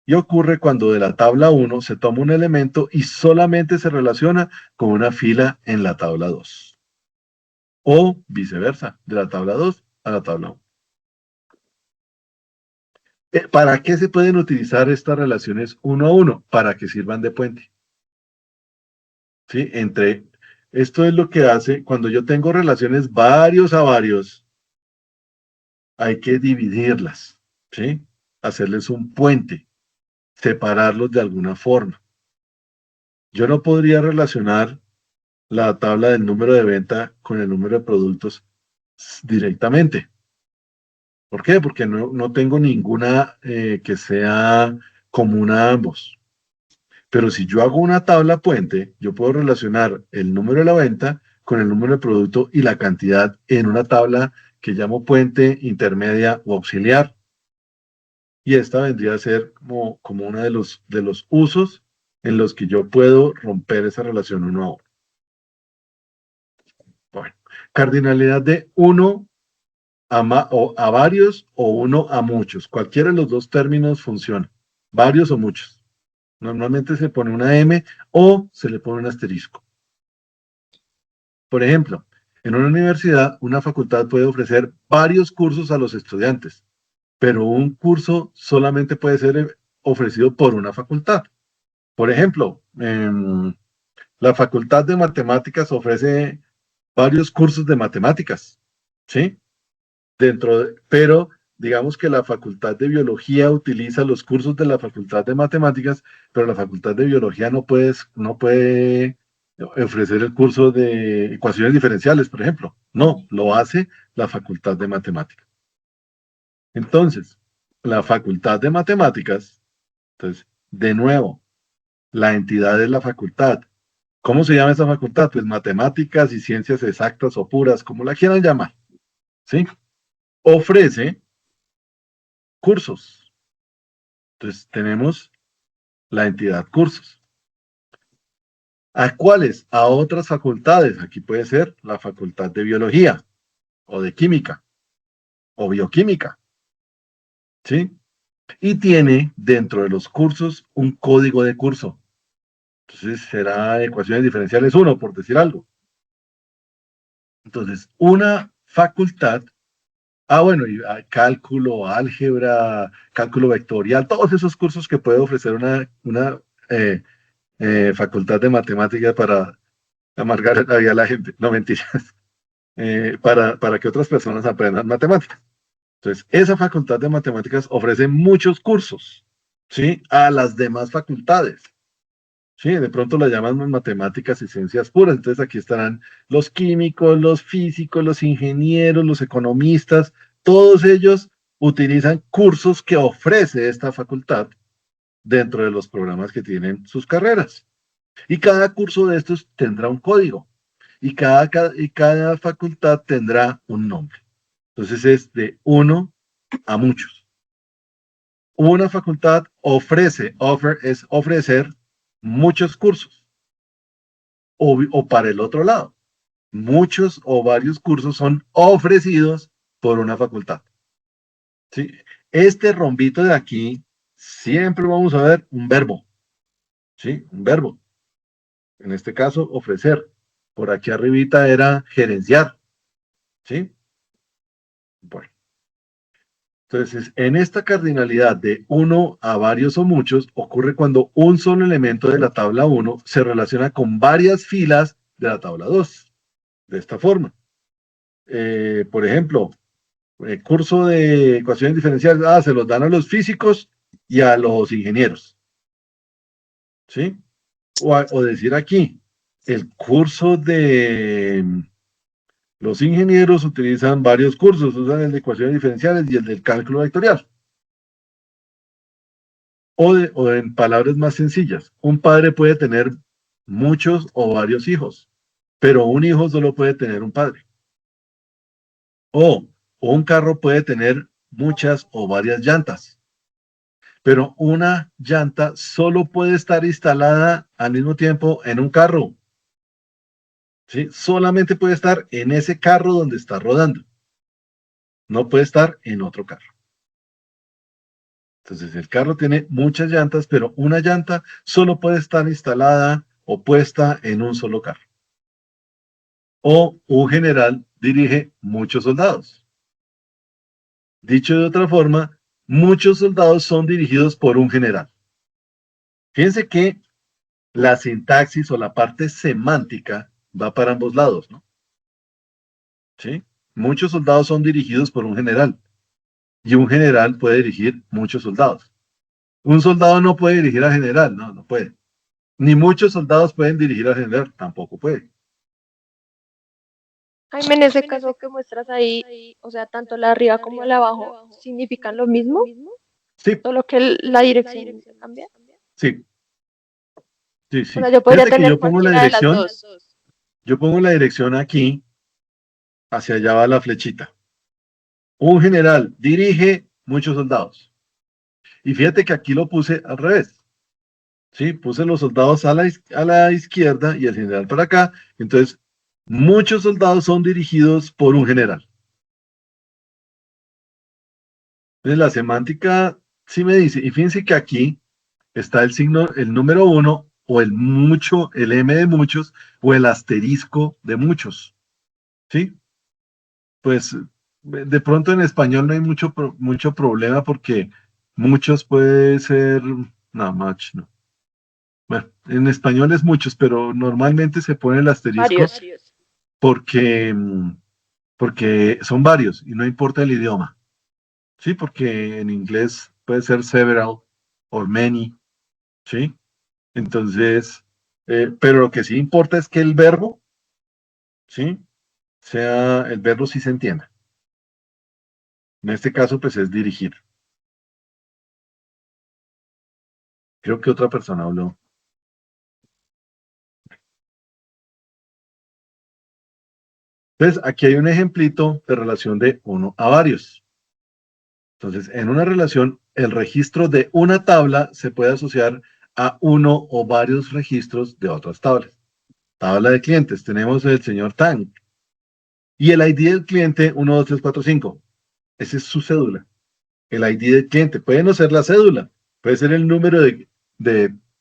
Y ocurre cuando de la tabla 1 se toma un elemento y solamente se relaciona con una fila en la tabla 2. O viceversa, de la tabla 2 a la tabla 1. ¿Para qué se pueden utilizar estas relaciones 1 a 1? Para que sirvan de puente. ¿Sí? Esto es lo que hace cuando yo tengo relaciones varios a varios. Hay que dividirlas, ¿sí? Hacerles un puente, separarlos de alguna forma. Yo no podría relacionar la tabla del número de venta con el número de productos directamente. ¿Por qué? Porque no tengo ninguna que sea común a ambos. Pero si yo hago una tabla puente, yo puedo relacionar el número de la venta con el número de producto y la cantidad en una tabla que llamo puente, intermedia o auxiliar. Y esta vendría a ser como uno de los usos en los que yo puedo romper esa relación uno a uno. Bueno, cardinalidad de 1 a varios o 1 a muchos. Cualquiera de los dos términos funciona. Varios o muchos. Normalmente se pone una M o se le pone un asterisco. Por ejemplo, en una universidad, una facultad puede ofrecer varios cursos a los estudiantes, pero un curso solamente puede ser ofrecido por una facultad. Por ejemplo, la Facultad de Matemáticas ofrece varios cursos de matemáticas, ¿sí? Pero digamos que la Facultad de Biología utiliza los cursos de la Facultad de Matemáticas, pero la Facultad de Biología no puede ofrecer el curso de ecuaciones diferenciales, por ejemplo. No, lo hace la Facultad de Matemáticas. Entonces, la Facultad de Matemáticas, entonces, de nuevo, la entidad es la facultad. ¿Cómo se llama esa facultad? Pues matemáticas y ciencias exactas o puras, como la quieran llamar, ¿sí? Ofrece cursos. Entonces, tenemos la entidad cursos. ¿A cuáles? A otras facultades. Aquí puede ser la facultad de biología, o de química, o bioquímica, ¿sí? Y tiene dentro de los cursos un código de curso. Entonces, será ecuaciones diferenciales 1, por decir algo. Entonces, una facultad, bueno, y cálculo, álgebra, cálculo vectorial, todos esos cursos que puede ofrecer una facultad de matemáticas para amargar la vida a la gente, no mentiras, para que otras personas aprendan matemáticas. Entonces, esa facultad de matemáticas ofrece muchos cursos, ¿sí? A las demás facultades. Sí, de pronto la llaman matemáticas y ciencias puras. Entonces aquí estarán los químicos, los físicos, los ingenieros, los economistas. Todos ellos utilizan cursos que ofrece esta facultad dentro de los programas que tienen sus carreras. Y cada curso de estos tendrá un código. Y cada facultad tendrá un nombre. Entonces es de 1 a muchos. Una facultad es ofrecer muchos cursos. O para el otro lado, muchos o varios cursos son ofrecidos por una facultad. ¿Sí? Este rombito de aquí, siempre vamos a ver un verbo. ¿Sí? Un verbo. En este caso, ofrecer. Por aquí arribita era gerenciar. ¿Sí? Bueno. Entonces, en esta cardinalidad de uno a varios o muchos, ocurre cuando un solo elemento de la tabla 1 se relaciona con varias filas de la tabla 2. De esta forma. Por ejemplo, curso de ecuaciones diferenciales, se los dan a los físicos y a los ingenieros. ¿Sí? O decir aquí, el curso de los ingenieros utilizan varios cursos, usan el de ecuaciones diferenciales y el del cálculo vectorial. O en palabras más sencillas, un padre puede tener muchos o varios hijos, pero un hijo solo puede tener un padre. O un carro puede tener muchas o varias llantas, pero una llanta solo puede estar instalada al mismo tiempo en un carro. ¿Sí? Solamente puede estar en ese carro donde está rodando. No puede estar en otro carro. Entonces el carro tiene muchas llantas, pero una llanta solo puede estar instalada o puesta en un solo carro. O un general dirige muchos soldados. Dicho de otra forma, muchos soldados son dirigidos por un general. Fíjense que la sintaxis o la parte semántica va para ambos lados, ¿no? ¿Sí? Muchos soldados son dirigidos por un general y un general puede dirigir muchos soldados. Un soldado no puede dirigir al general, no puede. Ni muchos soldados pueden dirigir al general, tampoco puede. Jaime, en ese caso que muestras ahí, o sea, tanto la de arriba como la de abajo, ¿significan lo mismo? Sí, Solo que la dirección cambia. sí, sí, O sí. sea, yo podría Fíjate que tener cualquiera de las dos. yo pongo la dirección aquí, hacia allá va la flechita. Un general dirige muchos soldados. Y fíjate que aquí lo puse al revés. Sí, puse los soldados a la izquierda y el general para acá. Entonces, muchos soldados son dirigidos por un general. Entonces, la semántica sí me dice, y fíjense que aquí está el signo, el número 1, o el mucho, el M de muchos, o el asterisco de muchos. ¿Sí? Pues de pronto en español no hay mucho problema porque muchos puede ser, no, much, no. Bueno, en español es muchos, pero normalmente se pone el asterisco Varios. porque, porque son varios y no importa el idioma. Sí, porque en inglés puede ser several o many, ¿sí? Entonces, pero lo que sí importa es que el verbo, ¿sí? El verbo sí se entienda. En este caso, pues es dirigir. Creo que otra persona habló. Entonces, aquí hay un ejemplito de relación de uno a varios. Entonces, en una relación, el registro de una tabla se puede asociar a uno o varios registros de otras tablas. Tabla de clientes, tenemos el señor Tang. Y el ID del cliente, 1, 2, 3, 4, 5. Ese es su cédula. El ID del cliente. Puede no ser la cédula, puede ser el número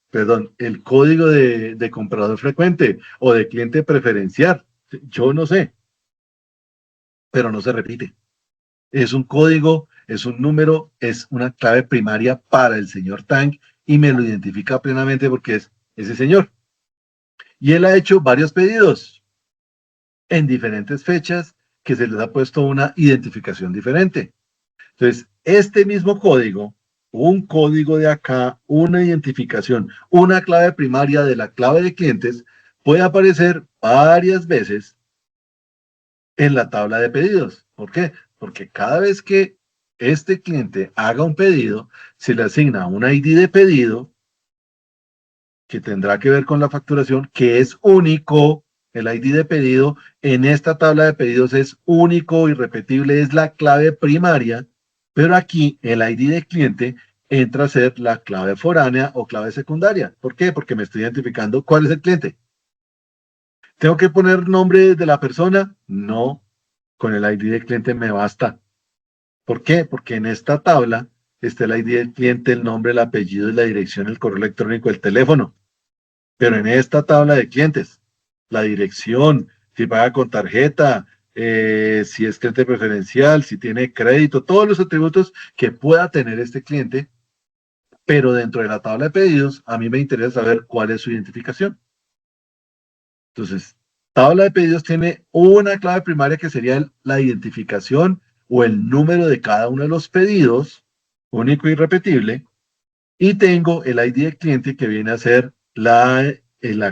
perdón, el código de comprador frecuente o de cliente preferencial. Yo no sé, pero no se repite. Es un código, es un número, es una clave primaria para el señor Tang y me lo identifica plenamente porque es ese señor. Y él ha hecho varios pedidos en diferentes fechas que se les ha puesto una identificación diferente. Entonces, este mismo código, un código de acá, una identificación, una clave primaria de la clave de clientes, puede aparecer varias veces en la tabla de pedidos. ¿Por qué? Porque cada vez que este cliente haga un pedido, se le asigna un ID de pedido que tendrá que ver con la facturación, que es único. El ID de pedido en esta tabla de pedidos es único, irrepetible, es la clave primaria, pero aquí el ID de cliente entra a ser la clave foránea o clave secundaria. ¿Por qué? Porque me estoy identificando cuál es el cliente. ¿Tengo que poner nombre de la persona? No. Con el ID del cliente me basta. ¿Por qué? Porque en esta tabla está el ID del cliente, el nombre, el apellido, la dirección, el correo electrónico, el teléfono. Pero en esta tabla de clientes, la dirección, si paga con tarjeta, si es cliente preferencial, si tiene crédito, todos los atributos que pueda tener este cliente, pero dentro de la tabla de pedidos, a mí me interesa saber cuál es su identificación. Entonces, tabla de pedidos tiene una clave primaria que sería la identificación o el número de cada uno de los pedidos, único y irrepetible, y tengo el ID del cliente que viene a ser la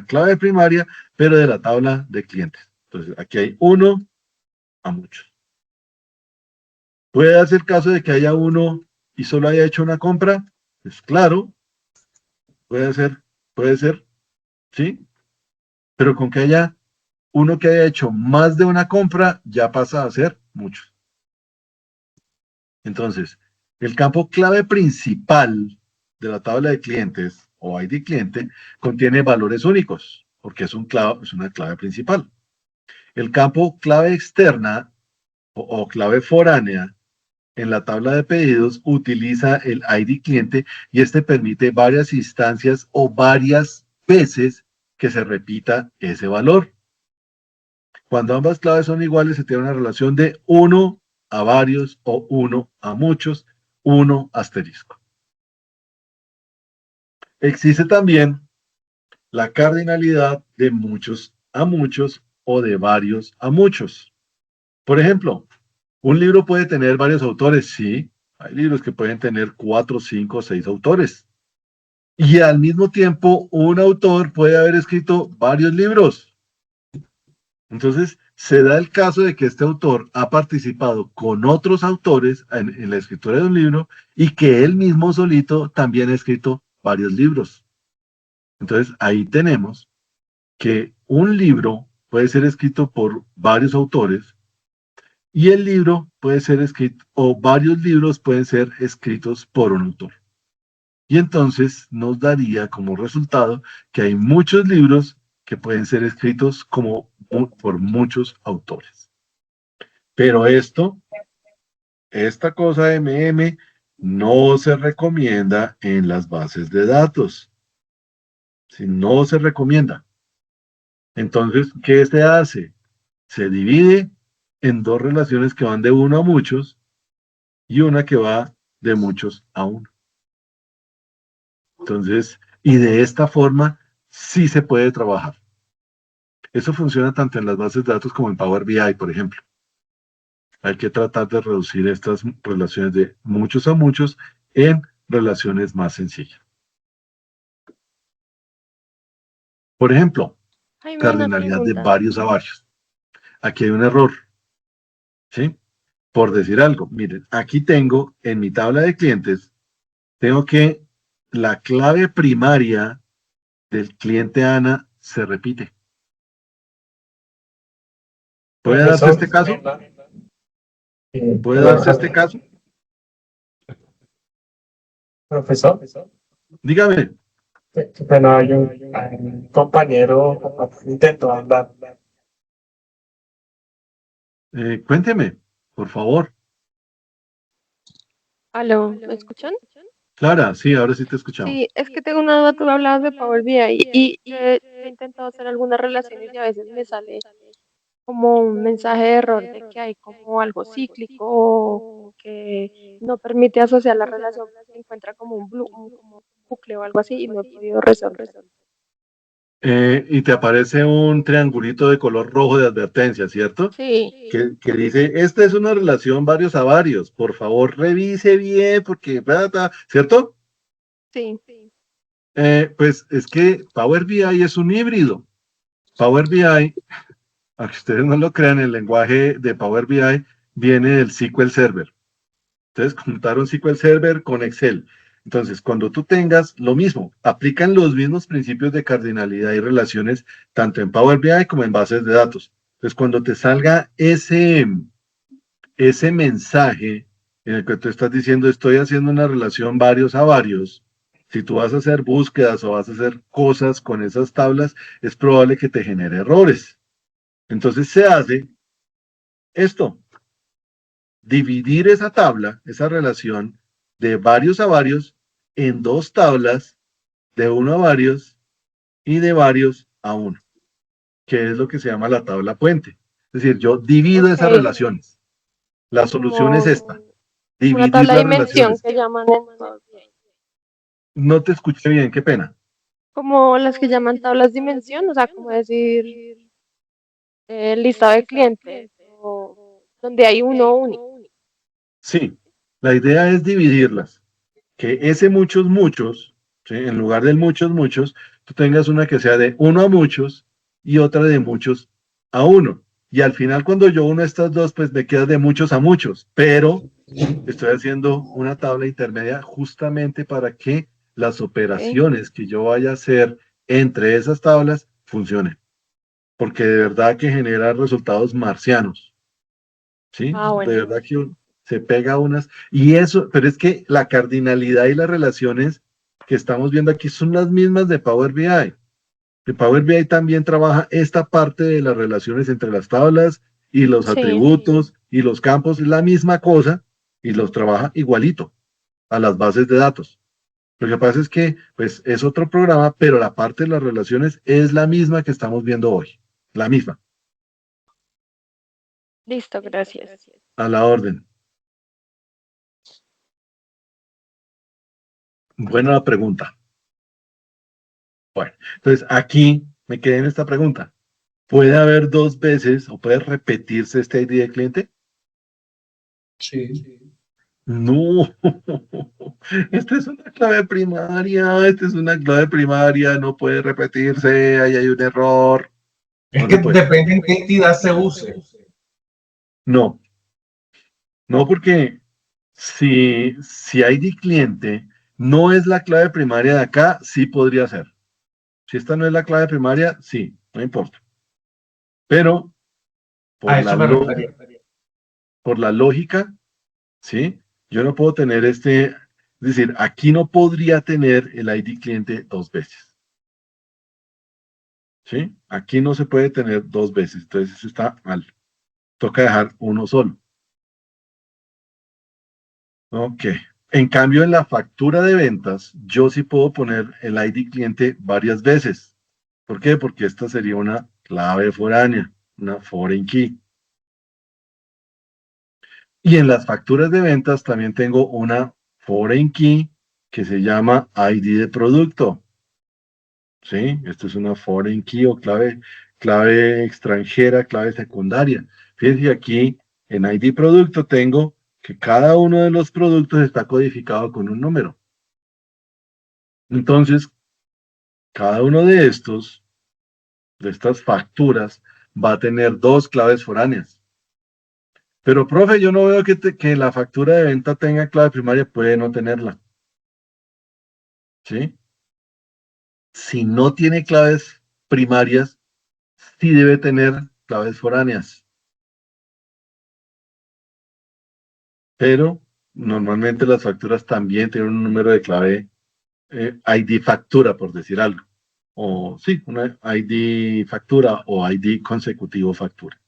clave primaria, pero de la tabla de clientes. Entonces, aquí hay uno a muchos. ¿Puede darse el caso de que haya uno y solo haya hecho una compra? Pues claro, puede ser, ¿sí? Pero con que haya uno que haya hecho más de una compra, ya pasa a ser muchos. Entonces, el campo clave principal de la tabla de clientes o ID cliente contiene valores únicos, porque es una clave principal. El campo clave externa o clave foránea en la tabla de pedidos utiliza el ID cliente y este permite varias instancias o varias veces que se repita ese valor. Cuando ambas claves son iguales, se tiene una relación de 1 a varios o 1 a muchos, 1 asterisco. Existe también la cardinalidad de muchos a muchos o de varios a muchos. Por ejemplo, un libro puede tener varios autores, sí. Hay libros que pueden tener 4, 5, 6 autores. Y al mismo tiempo, un autor puede haber escrito varios libros. Entonces, se da el caso de que este autor ha participado con otros autores en la escritura de un libro y que él mismo solito también ha escrito varios libros. Entonces, ahí tenemos que un libro puede ser escrito por varios autores y el libro puede ser escrito, o varios libros pueden ser escritos por un autor. Y entonces nos daría como resultado que hay muchos libros que pueden ser escritos por muchos autores. Pero esta cosa de MM no se recomienda en las bases de datos. Si no se recomienda. Entonces, ¿qué se hace? Se divide en dos relaciones que van de uno a muchos y una que va de muchos a uno. Entonces, y de esta forma sí se puede trabajar. Eso funciona tanto en las bases de datos como en Power BI, por ejemplo. Hay que tratar de reducir estas relaciones de muchos a muchos en relaciones más sencillas. Por ejemplo, Jaime, una cardinalidad de pregunta. varios a varios. Aquí hay un error, ¿sí? Por decir algo, miren, aquí tengo en mi tabla de clientes, tengo que la clave primaria del cliente Ana se repite. ¿Puede darse este caso? ¿Puede darse este caso? Profesor, Dígame. bueno, hay un compañero intentó hablar. Cuénteme, por favor. ¿Aló? ¿Me escuchan? Clara, sí, ahora sí te escuchamos. Sí, es que tengo una duda, tú hablabas de Power BI y yo he intentado hacer algunas relaciones y a veces me sale como un mensaje de error de que hay como algo cíclico o que no permite asociar la relación, se encuentra como como un bucle o algo así y no he podido resolver. Y te aparece un triangulito de color rojo de advertencia, ¿cierto? Sí, Que dice, esta es una relación varios a varios. Por favor, revise bien porque, ¿cierto? sí. Pues es que Power BI es un híbrido. Power BI, aunque ustedes no lo crean, el lenguaje de Power BI viene del SQL Server. Entonces, juntaron SQL Server con Excel. Entonces, cuando tú tengas lo mismo, aplican los mismos principios de cardinalidad y relaciones tanto en Power BI como en bases de datos. Entonces, cuando te salga ese mensaje en el que tú estás diciendo estoy haciendo una relación varios a varios, si tú vas a hacer búsquedas o vas a hacer cosas con esas tablas, es probable que te genere errores. Entonces se hace esto, dividir esa tabla, esa relación de varios a varios en dos tablas, de uno a varios y de varios a uno, que es lo que se llama la tabla puente. Es decir, yo divido esas Ok, relaciones. La solución es esta, como una dividir tabla de las dimensión relaciones. que llaman en Power BI. No te escuché bien, qué pena. Como las que llaman tablas de dimensión, o sea, como decir listado de clientes, o donde hay uno único. Sí, la idea es dividirlas, que ese muchos, muchos, ¿sí? En lugar del muchos, muchos, tú tengas una que sea de uno a muchos y otra de muchos a uno. Y al final, cuando yo uno estas dos, pues me queda de muchos a muchos, pero estoy haciendo una tabla intermedia justamente para que las ¿Ok? operaciones que yo vaya a hacer entre esas tablas funcionen, porque de verdad que genera resultados marcianos. ¿Sí? Ah, De bueno. verdad que se pega unas. Y eso, pero es que la cardinalidad y las relaciones que estamos viendo aquí son las mismas de Power BI. De Power BI también trabaja esta parte de las relaciones entre las tablas y los Sí. atributos y los campos, es la misma cosa y los trabaja igualito a las bases de datos. Lo que pasa es que, pues, es otro programa, pero la parte de las relaciones es la misma que estamos viendo hoy. La misma, Listo, gracias. a la orden. Buena pregunta. Bueno, entonces aquí me quedé en esta pregunta. ¿Puede haber dos veces o puede repetirse este ID de cliente? Sí. No, esta es una clave primaria, esta es una clave primaria, no puede repetirse, ahí hay un error, Es no que se puede. depende en qué entidad se use. No, no porque si ID cliente no es la clave primaria de acá, sí podría ser. Si esta no es la clave primaria, sí, no importa. Pero A por eso la, me lo- refería. por la lógica, ¿sí? Yo no puedo tener es decir, aquí no podría tener el ID cliente dos veces, ¿sí? Aquí no se puede tener dos veces, entonces eso está mal. Toca dejar uno solo. Ok. En cambio, en la factura de ventas, yo sí puedo poner el ID cliente varias veces. ¿Por qué? Porque esta sería una clave foránea, una foreign key. Y en las facturas de ventas también tengo una foreign key que se llama ID de producto. ¿Sí? Esto es una foreign key o clave extranjera, clave secundaria. Fíjense que aquí en ID producto tengo que cada uno de los productos está codificado con un número. Entonces, cada uno de estas facturas, va a tener dos claves foráneas. Pero, profe, yo no veo que la factura de venta tenga clave primaria, puede no tenerla. ¿Sí? Si no tiene claves primarias, sí debe tener claves foráneas. Pero normalmente las facturas también tienen un número de clave ID factura, por decir algo. O sí, una ID factura o ID consecutivo factura.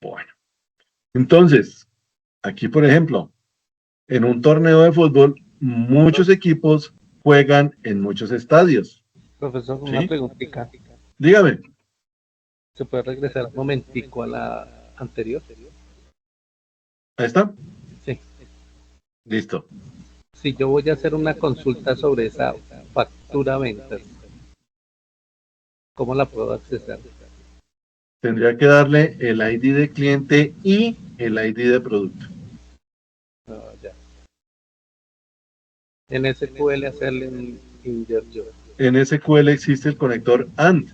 Bueno, entonces, aquí por ejemplo, en un torneo de fútbol, muchos equipos juegan en muchos estadios. Profesor, una ¿Sí? preguntita. Dígame, ¿Se puede regresar un momentico a la anterior? ahí está, Sí. listo. Si yo voy a hacer una consulta sobre esa factura ventas, ¿cómo la puedo accesar? Tendría que darle el ID de cliente y el ID de producto. Ah, ya. En SQL hacerle un insert yo. En SQL existe el conector AND.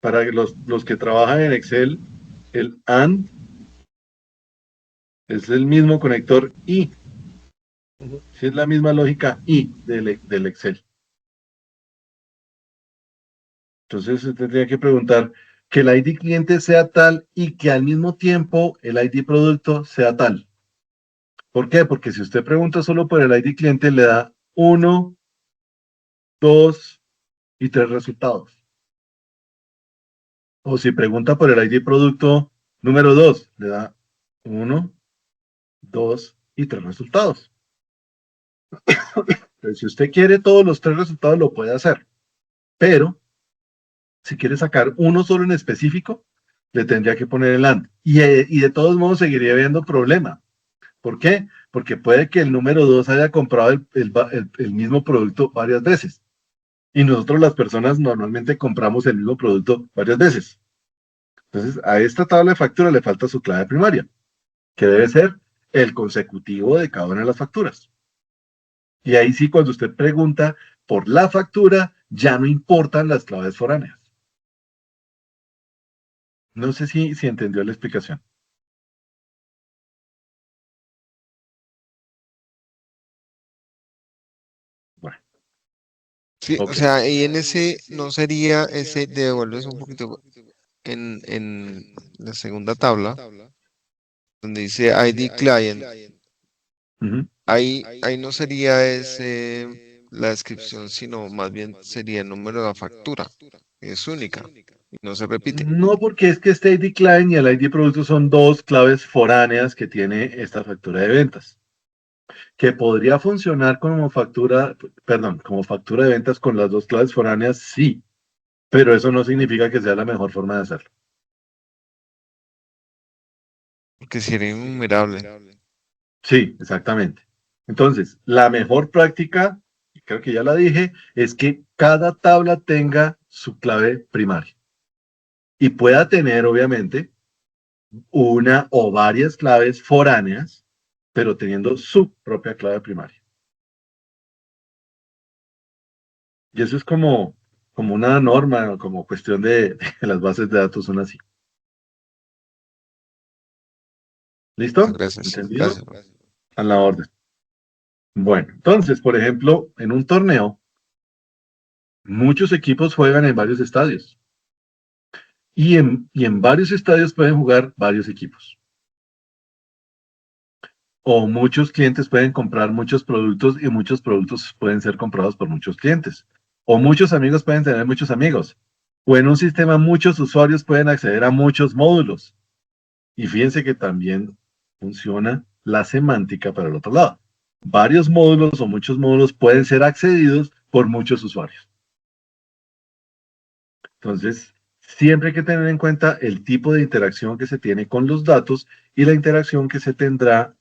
Para los que trabajan en Excel, el AND es el mismo conector I. Ujú. Sí, es la misma lógica I del Excel. Entonces, usted tendría que preguntar que el ID cliente sea tal y que al mismo tiempo el ID producto sea tal. ¿Por qué? Porque si usted pregunta solo por el ID cliente, le da 1, 2 y 3 resultados. O si pregunta por el ID producto número 2, le da 1, 2 y 3 resultados. Entonces, si usted quiere todos los 3 resultados, lo puede hacer. Pero, si quiere sacar uno solo en específico, le tendría que poner el AND. Y de todos modos seguiría habiendo problema. ¿Por qué? Porque puede que el número 2 haya comprado el mismo producto varias veces. Y nosotros las personas normalmente compramos el mismo producto varias veces. Entonces, a esta tabla de factura le falta su clave primaria, que debe ser el consecutivo de cada una de las facturas. Y ahí sí, cuando usted pregunta por la factura, ya no importan las claves foráneas. No sé si entendió la explicación. Bueno, Sí, o ok. sea, y en ese no sería ese, devuelves un poquito en la segunda tabla, donde dice ID client, Ujú. ahí no sería ese la descripción, sino más bien sería el número de la factura, es única y no se repite. No, porque es que este ID client y el ID producto son dos claves foráneas que tiene esta factura de ventas, que podría funcionar como factura, perdón, como factura de ventas con las dos claves foráneas, sí, pero eso no significa que sea la mejor forma de hacerlo. Porque si era innumerable. Sí, exactamente. Entonces, la mejor práctica, y creo que ya la dije, es que cada tabla tenga su clave primaria y pueda tener, obviamente, una o varias claves foráneas, pero teniendo su propia clave primaria. Y eso es como una norma, como cuestión de que las bases de datos son así. ¿Listo? Gracias, ¿Entendido? gracias. A la orden. Bueno, entonces, por ejemplo, en un torneo, muchos equipos juegan en varios estadios. Y en varios estadios pueden jugar varios equipos. O muchos clientes pueden comprar muchos productos y muchos productos pueden ser comprados por muchos clientes. O muchos amigos pueden tener muchos amigos. O en un sistema muchos usuarios pueden acceder a muchos módulos. Y fíjense que también funciona la semántica para el otro lado. Varios módulos o muchos módulos pueden ser accedidos por muchos usuarios. Entonces, siempre hay que tener en cuenta el tipo de interacción que se tiene con los datos y la interacción que tendrá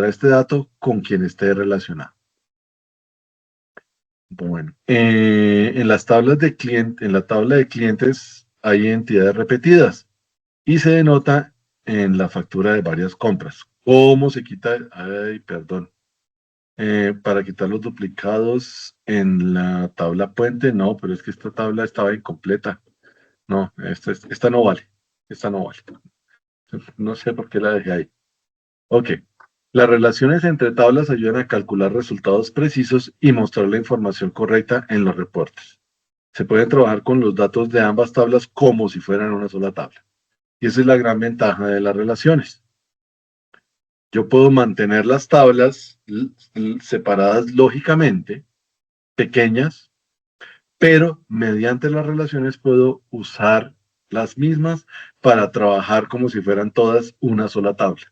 este dato con quien esté relacionado. Bueno, en las tablas de cliente, en la tabla de clientes hay entidades repetidas y se denota en la factura de varias compras. ¿Cómo se quita? Ay, perdón. Para quitar los duplicados en la tabla puente, no, pero es que esta tabla estaba incompleta. No, esta no vale. Esta no vale. No sé por qué la dejé ahí. Ok. Las relaciones entre tablas ayudan a calcular resultados precisos y mostrar la información correcta en los reportes. Se pueden trabajar con los datos de ambas tablas como si fueran una sola tabla. Y esa es la gran ventaja de las relaciones. Yo puedo mantener las tablas separadas lógicamente, pequeñas, pero mediante las relaciones puedo usar las mismas para trabajar como si fueran todas una sola tabla.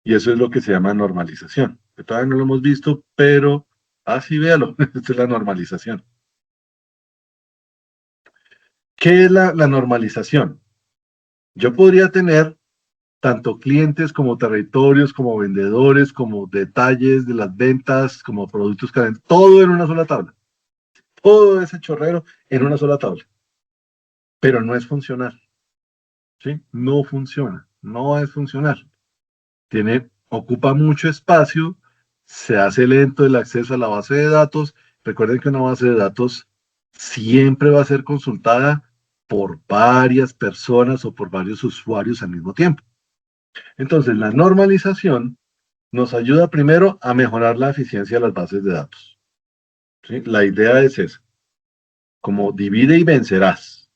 Y eso es lo que se llama normalización. Que todavía no lo hemos visto, pero así véalo, esta es la normalización. ¿Qué es la normalización? Yo podría tener tanto clientes como territorios, como vendedores, como detalles de las ventas, como productos cadentes, todo en una sola tabla. Todo ese chorrero en una sola tabla. Pero no es funcional. ¿Sí? No funciona. No es funcional. Ocupa mucho espacio, se hace lento el acceso a la base de datos. Recuerden que una base de datos siempre va a ser consultada por varias personas o por varios usuarios al mismo tiempo. Entonces, la normalización nos ayuda primero a mejorar la eficiencia de las bases de datos. ¿Sí? La idea es esa, como divide y vencerás.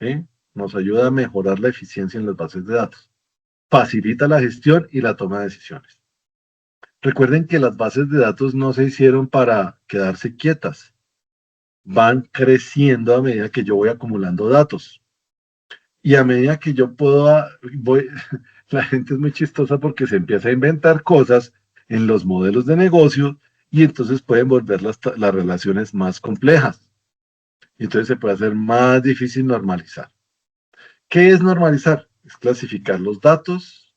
¿Sí? Nos ayuda a mejorar la eficiencia en las bases de datos. Facilita la gestión y la toma de decisiones. Recuerden que las bases de datos no se hicieron para quedarse quietas. van creciendo a medida que yo voy acumulando datos. Y a medida que yo la gente es muy chistosa porque se empieza a inventar cosas en los modelos de negocio y entonces pueden volver las relaciones más complejas. Y entonces se puede hacer más difícil normalizar. ¿Qué es normalizar? Es clasificar los datos,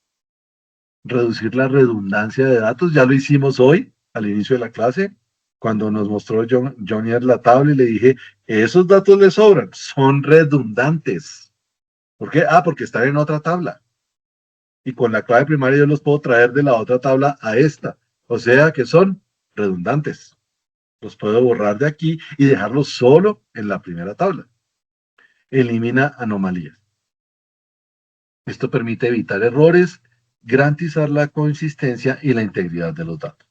reducir la redundancia de datos. Ya lo hicimos hoy, al inicio de la clase, cuando nos mostró Johnny la tabla y le dije, esos datos le sobran, son redundantes. ¿Por qué? Porque están en otra tabla. Y con la clave primaria yo los puedo traer de la otra tabla a esta. O sea que son redundantes. Los puedo borrar de aquí y dejarlos solo en la primera tabla. Elimina anomalías. Esto permite evitar errores, garantizar la consistencia y la integridad de los datos.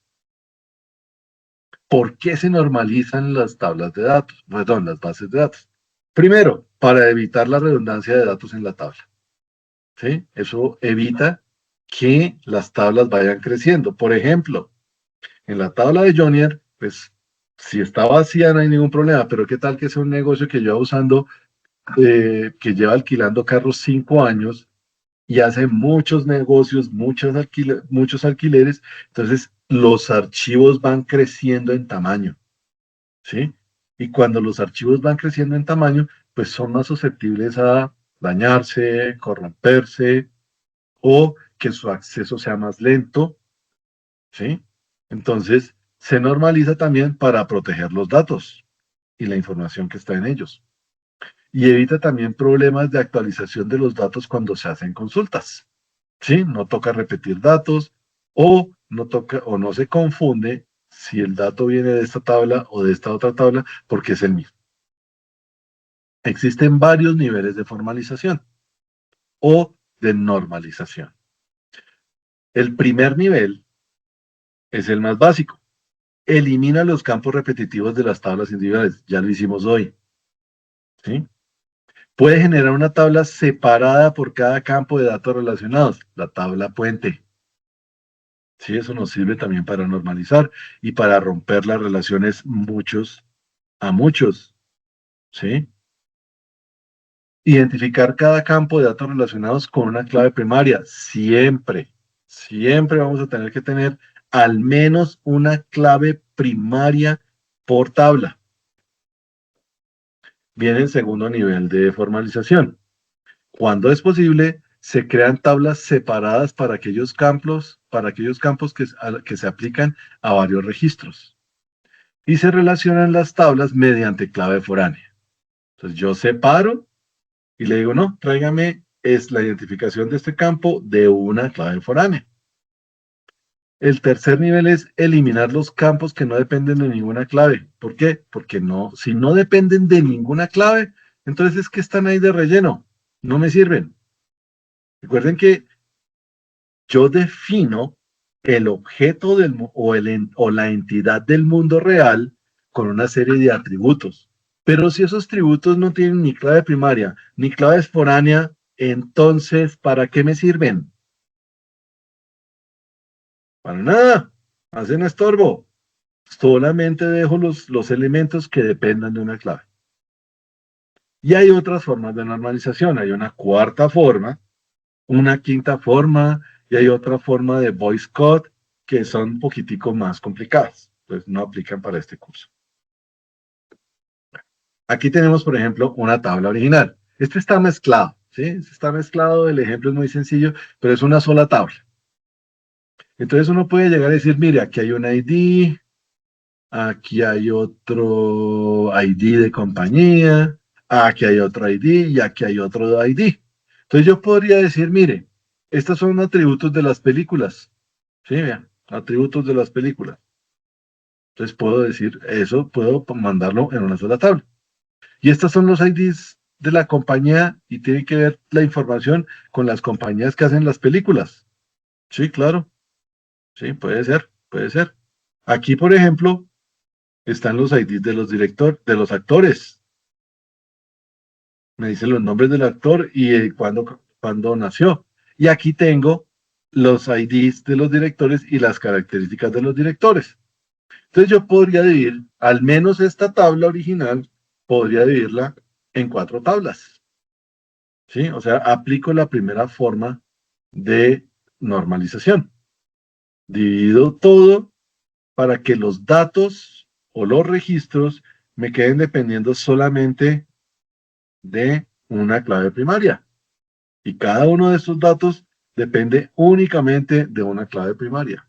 ¿Por qué se normalizan las tablas de datos? Perdón, las bases de datos. Primero, para evitar la redundancia de datos en la tabla. ¿Sí? Eso evita que las tablas vayan creciendo. Por ejemplo, en la tabla de Jonier, pues si está vacía no hay ningún problema, pero qué tal que sea un negocio que lleva usando, que lleva alquilando carros 5 años y hace muchos negocios, muchos alquileres, entonces los archivos van creciendo en tamaño, ¿sí? Y cuando los archivos van creciendo en tamaño, pues son más susceptibles a dañarse, corromperse o que su acceso sea más lento, ¿sí? Entonces, se normaliza también para proteger los datos y la información que está en ellos. Y evita también problemas de actualización de los datos cuando se hacen consultas. ¿Sí? No toca repetir datos o no se confunde si el dato viene de esta tabla o de esta otra tabla porque es el mismo. Existen varios niveles de formalización o de normalización. El primer nivel es el más básico. Elimina los campos repetitivos de las tablas individuales. Ya lo hicimos hoy. ¿Sí? Puede generar una tabla separada por cada campo de datos relacionados, la tabla puente. Sí, eso nos sirve también para normalizar y para romper las relaciones muchos a muchos. ¿Sí? Identificar cada campo de datos relacionados con una clave primaria. Siempre vamos a tener que tener al menos una clave primaria por tabla. Viene el segundo nivel de formalización. Cuando es posible, se crean tablas separadas para aquellos campos que se aplican a varios registros. Y se relacionan las tablas mediante clave foránea. Entonces yo separo y le digo, no, tráigame la identificación de este campo de una clave foránea. El tercer nivel es eliminar los campos que no dependen de ninguna clave. ¿Por qué? Porque si no dependen de ninguna clave, entonces es que están ahí de relleno. No me sirven. Recuerden que yo defino el objeto o la entidad del mundo real con una serie de atributos. Pero si esos atributos no tienen ni clave primaria ni clave foránea, entonces, ¿para qué me sirven? Para nada. Hacen estorbo. Solamente dejo los elementos que dependan de una clave. Y hay otras formas de normalización. Hay una cuarta forma, una quinta forma, y hay otra forma de voice code que son un poquitico más complicadas. Entonces no aplican para este curso. Aquí tenemos, por ejemplo, una tabla original. Este está mezclado, ¿sí? Está mezclado, el ejemplo es muy sencillo, pero es una sola tabla. Entonces uno puede llegar a decir, mire, aquí hay un ID, aquí hay otro ID de compañía, aquí hay otro ID y aquí hay otro ID. Entonces yo podría decir, mire, estos son atributos de las películas. Sí, vean, atributos de las películas. Entonces puedo decir eso, puedo mandarlo en una sola tabla. Y estos son los IDs de la compañía y tiene que ver la información con las compañías que hacen las películas. Sí, claro. Sí, puede ser, puede ser. Aquí, por ejemplo, están los IDs de los actores. Me dicen los nombres del actor y cuándo nació. Y aquí tengo los IDs de los directores y las características de los directores. Entonces yo podría dividir, al menos esta tabla original, podría dividirla en 4 tablas. ¿Sí? O sea, aplico la primera forma de normalización. Divido todo para que los datos o los registros me queden dependiendo solamente de una clave primaria. Y cada uno de estos datos depende únicamente de una clave primaria.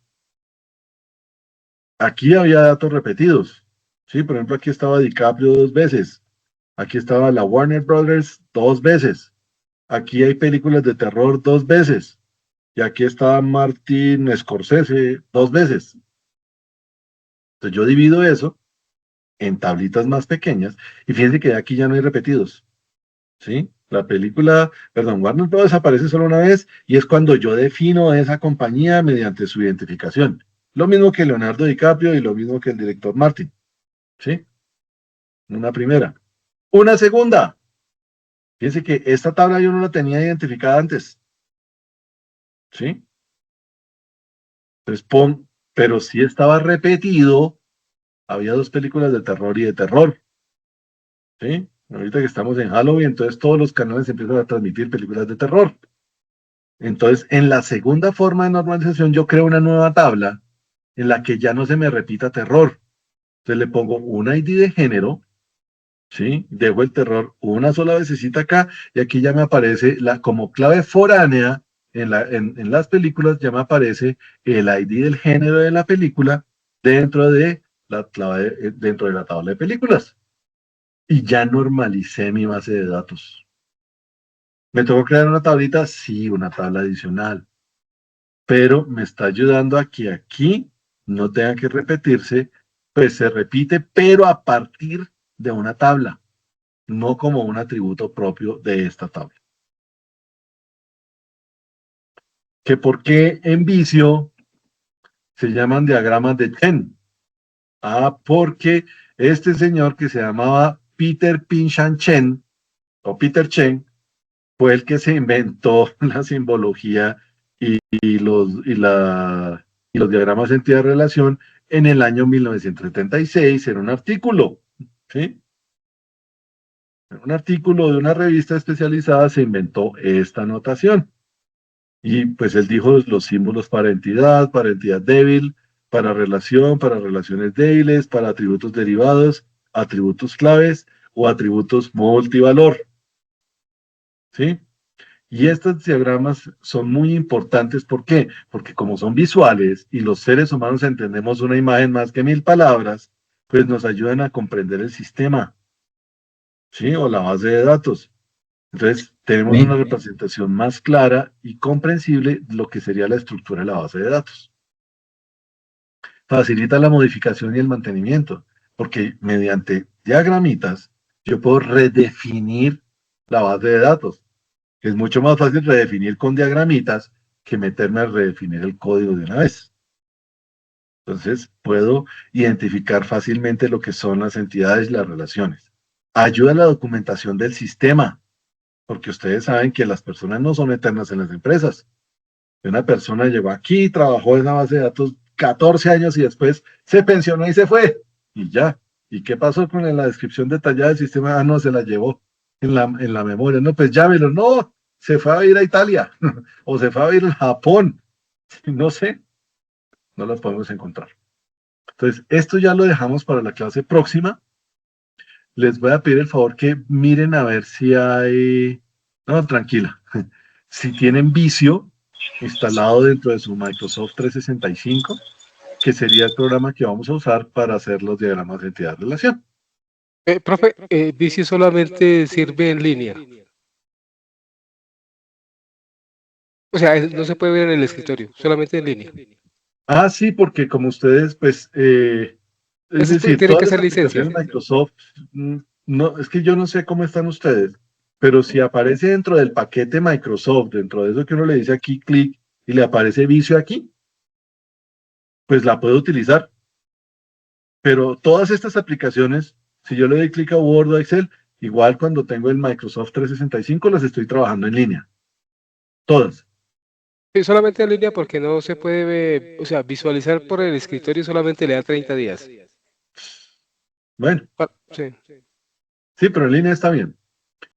Aquí había datos repetidos. ¿Sí? Por ejemplo, aquí estaba DiCaprio 2 veces. Aquí estaba la Warner Brothers 2 veces. Aquí hay películas de terror 2 veces. Y aquí está Martin Scorsese 2 veces. Entonces yo divido eso en tablitas más pequeñas y fíjense que aquí ya no hay repetidos. ¿Sí? La película, perdón, Warner Bros. Aparece solo una vez y es cuando yo defino a esa compañía mediante su identificación. Lo mismo que Leonardo DiCaprio y lo mismo que el director Martin. ¿Sí? Una primera. Una segunda. Fíjense que esta tabla yo no la tenía identificada antes. ¿Sí? Entonces pero sí estaba repetido. Había 2 películas de terror y de terror. ¿Sí? Ahorita que estamos en Halloween, entonces todos los canales empiezan a transmitir películas de terror. Entonces, en la segunda forma de normalización, yo creo una nueva tabla en la que ya no se me repita terror. Entonces le pongo un ID de género, ¿sí? Dejo el terror una sola vecesita acá y aquí ya me aparece como clave foránea en las películas, ya me aparece el ID del género de la película dentro de dentro de la tabla de películas. Y ya normalicé mi base de datos. ¿Me tocó crear una tablita? Sí, una tabla adicional. Pero me está ayudando a que aquí no tenga que repetirse, pues se repite, pero a partir de una tabla, no como un atributo propio de esta tabla. ¿Que por qué en Visio se llaman diagramas de Chen? Ah, porque este señor que se llamaba Peter Pinchan Chen, o Peter Chen, fue el que se inventó la simbología y los diagramas de entidad de relación en el año 1976 en un artículo, ¿sí? En un artículo de una revista especializada se inventó esta notación. Y pues él dijo los símbolos para entidad débil, para relación, para relaciones débiles, para atributos derivados, atributos claves o atributos multivalor, ¿sí? Y estos diagramas son muy importantes. ¿Por qué? Porque como son visuales y los seres humanos entendemos una imagen más que 1000 palabras, pues nos ayudan a comprender el sistema, ¿sí? O la base de datos. Entonces, tenemos una representación más clara y comprensible de lo que sería la estructura de la base de datos. Facilita la modificación y el mantenimiento, porque mediante diagramitas yo puedo redefinir la base de datos. Es mucho más fácil redefinir con diagramitas que meterme a redefinir el código de una vez. Entonces, puedo identificar fácilmente lo que son las entidades y las relaciones. Ayuda a la documentación del sistema, porque ustedes saben que las personas no son eternas en las empresas. Una persona llegó aquí, trabajó en la base de datos 14 años y después se pensionó y se fue. Y ya. ¿Y qué pasó con la descripción detallada del sistema? Ah, no, se la llevó en la memoria. No, pues llámelo. No, se fue a ir a Italia o se fue a ir a Japón. No sé, no lo podemos encontrar. Entonces, esto ya lo dejamos para la clase próxima. Les voy a pedir el favor que miren a ver si hay... No, tranquila. Si tienen Visio instalado dentro de su Microsoft 365, que sería el programa que vamos a usar para hacer los diagramas de entidad-relación. Profe, Visio solamente sirve en línea. O sea, no se puede ver en el escritorio, solamente en línea. Ah, sí, porque como ustedes, pues, es decir, tiene que todas las ser licencia. aplicaciones de Microsoft, no, es que yo no sé cómo están ustedes, pero si aparece dentro del paquete Microsoft, dentro de eso que uno le dice aquí clic y le aparece Visio aquí, pues la puedo utilizar. Pero todas estas aplicaciones, si yo le doy clic a Word o Excel, igual cuando tengo el Microsoft 365 las estoy trabajando en línea. Todas. Sí, solamente en línea porque no se puede, o sea, visualizar por el escritorio solamente le da 30 días. Bueno, Sí. sí, pero en línea está bien.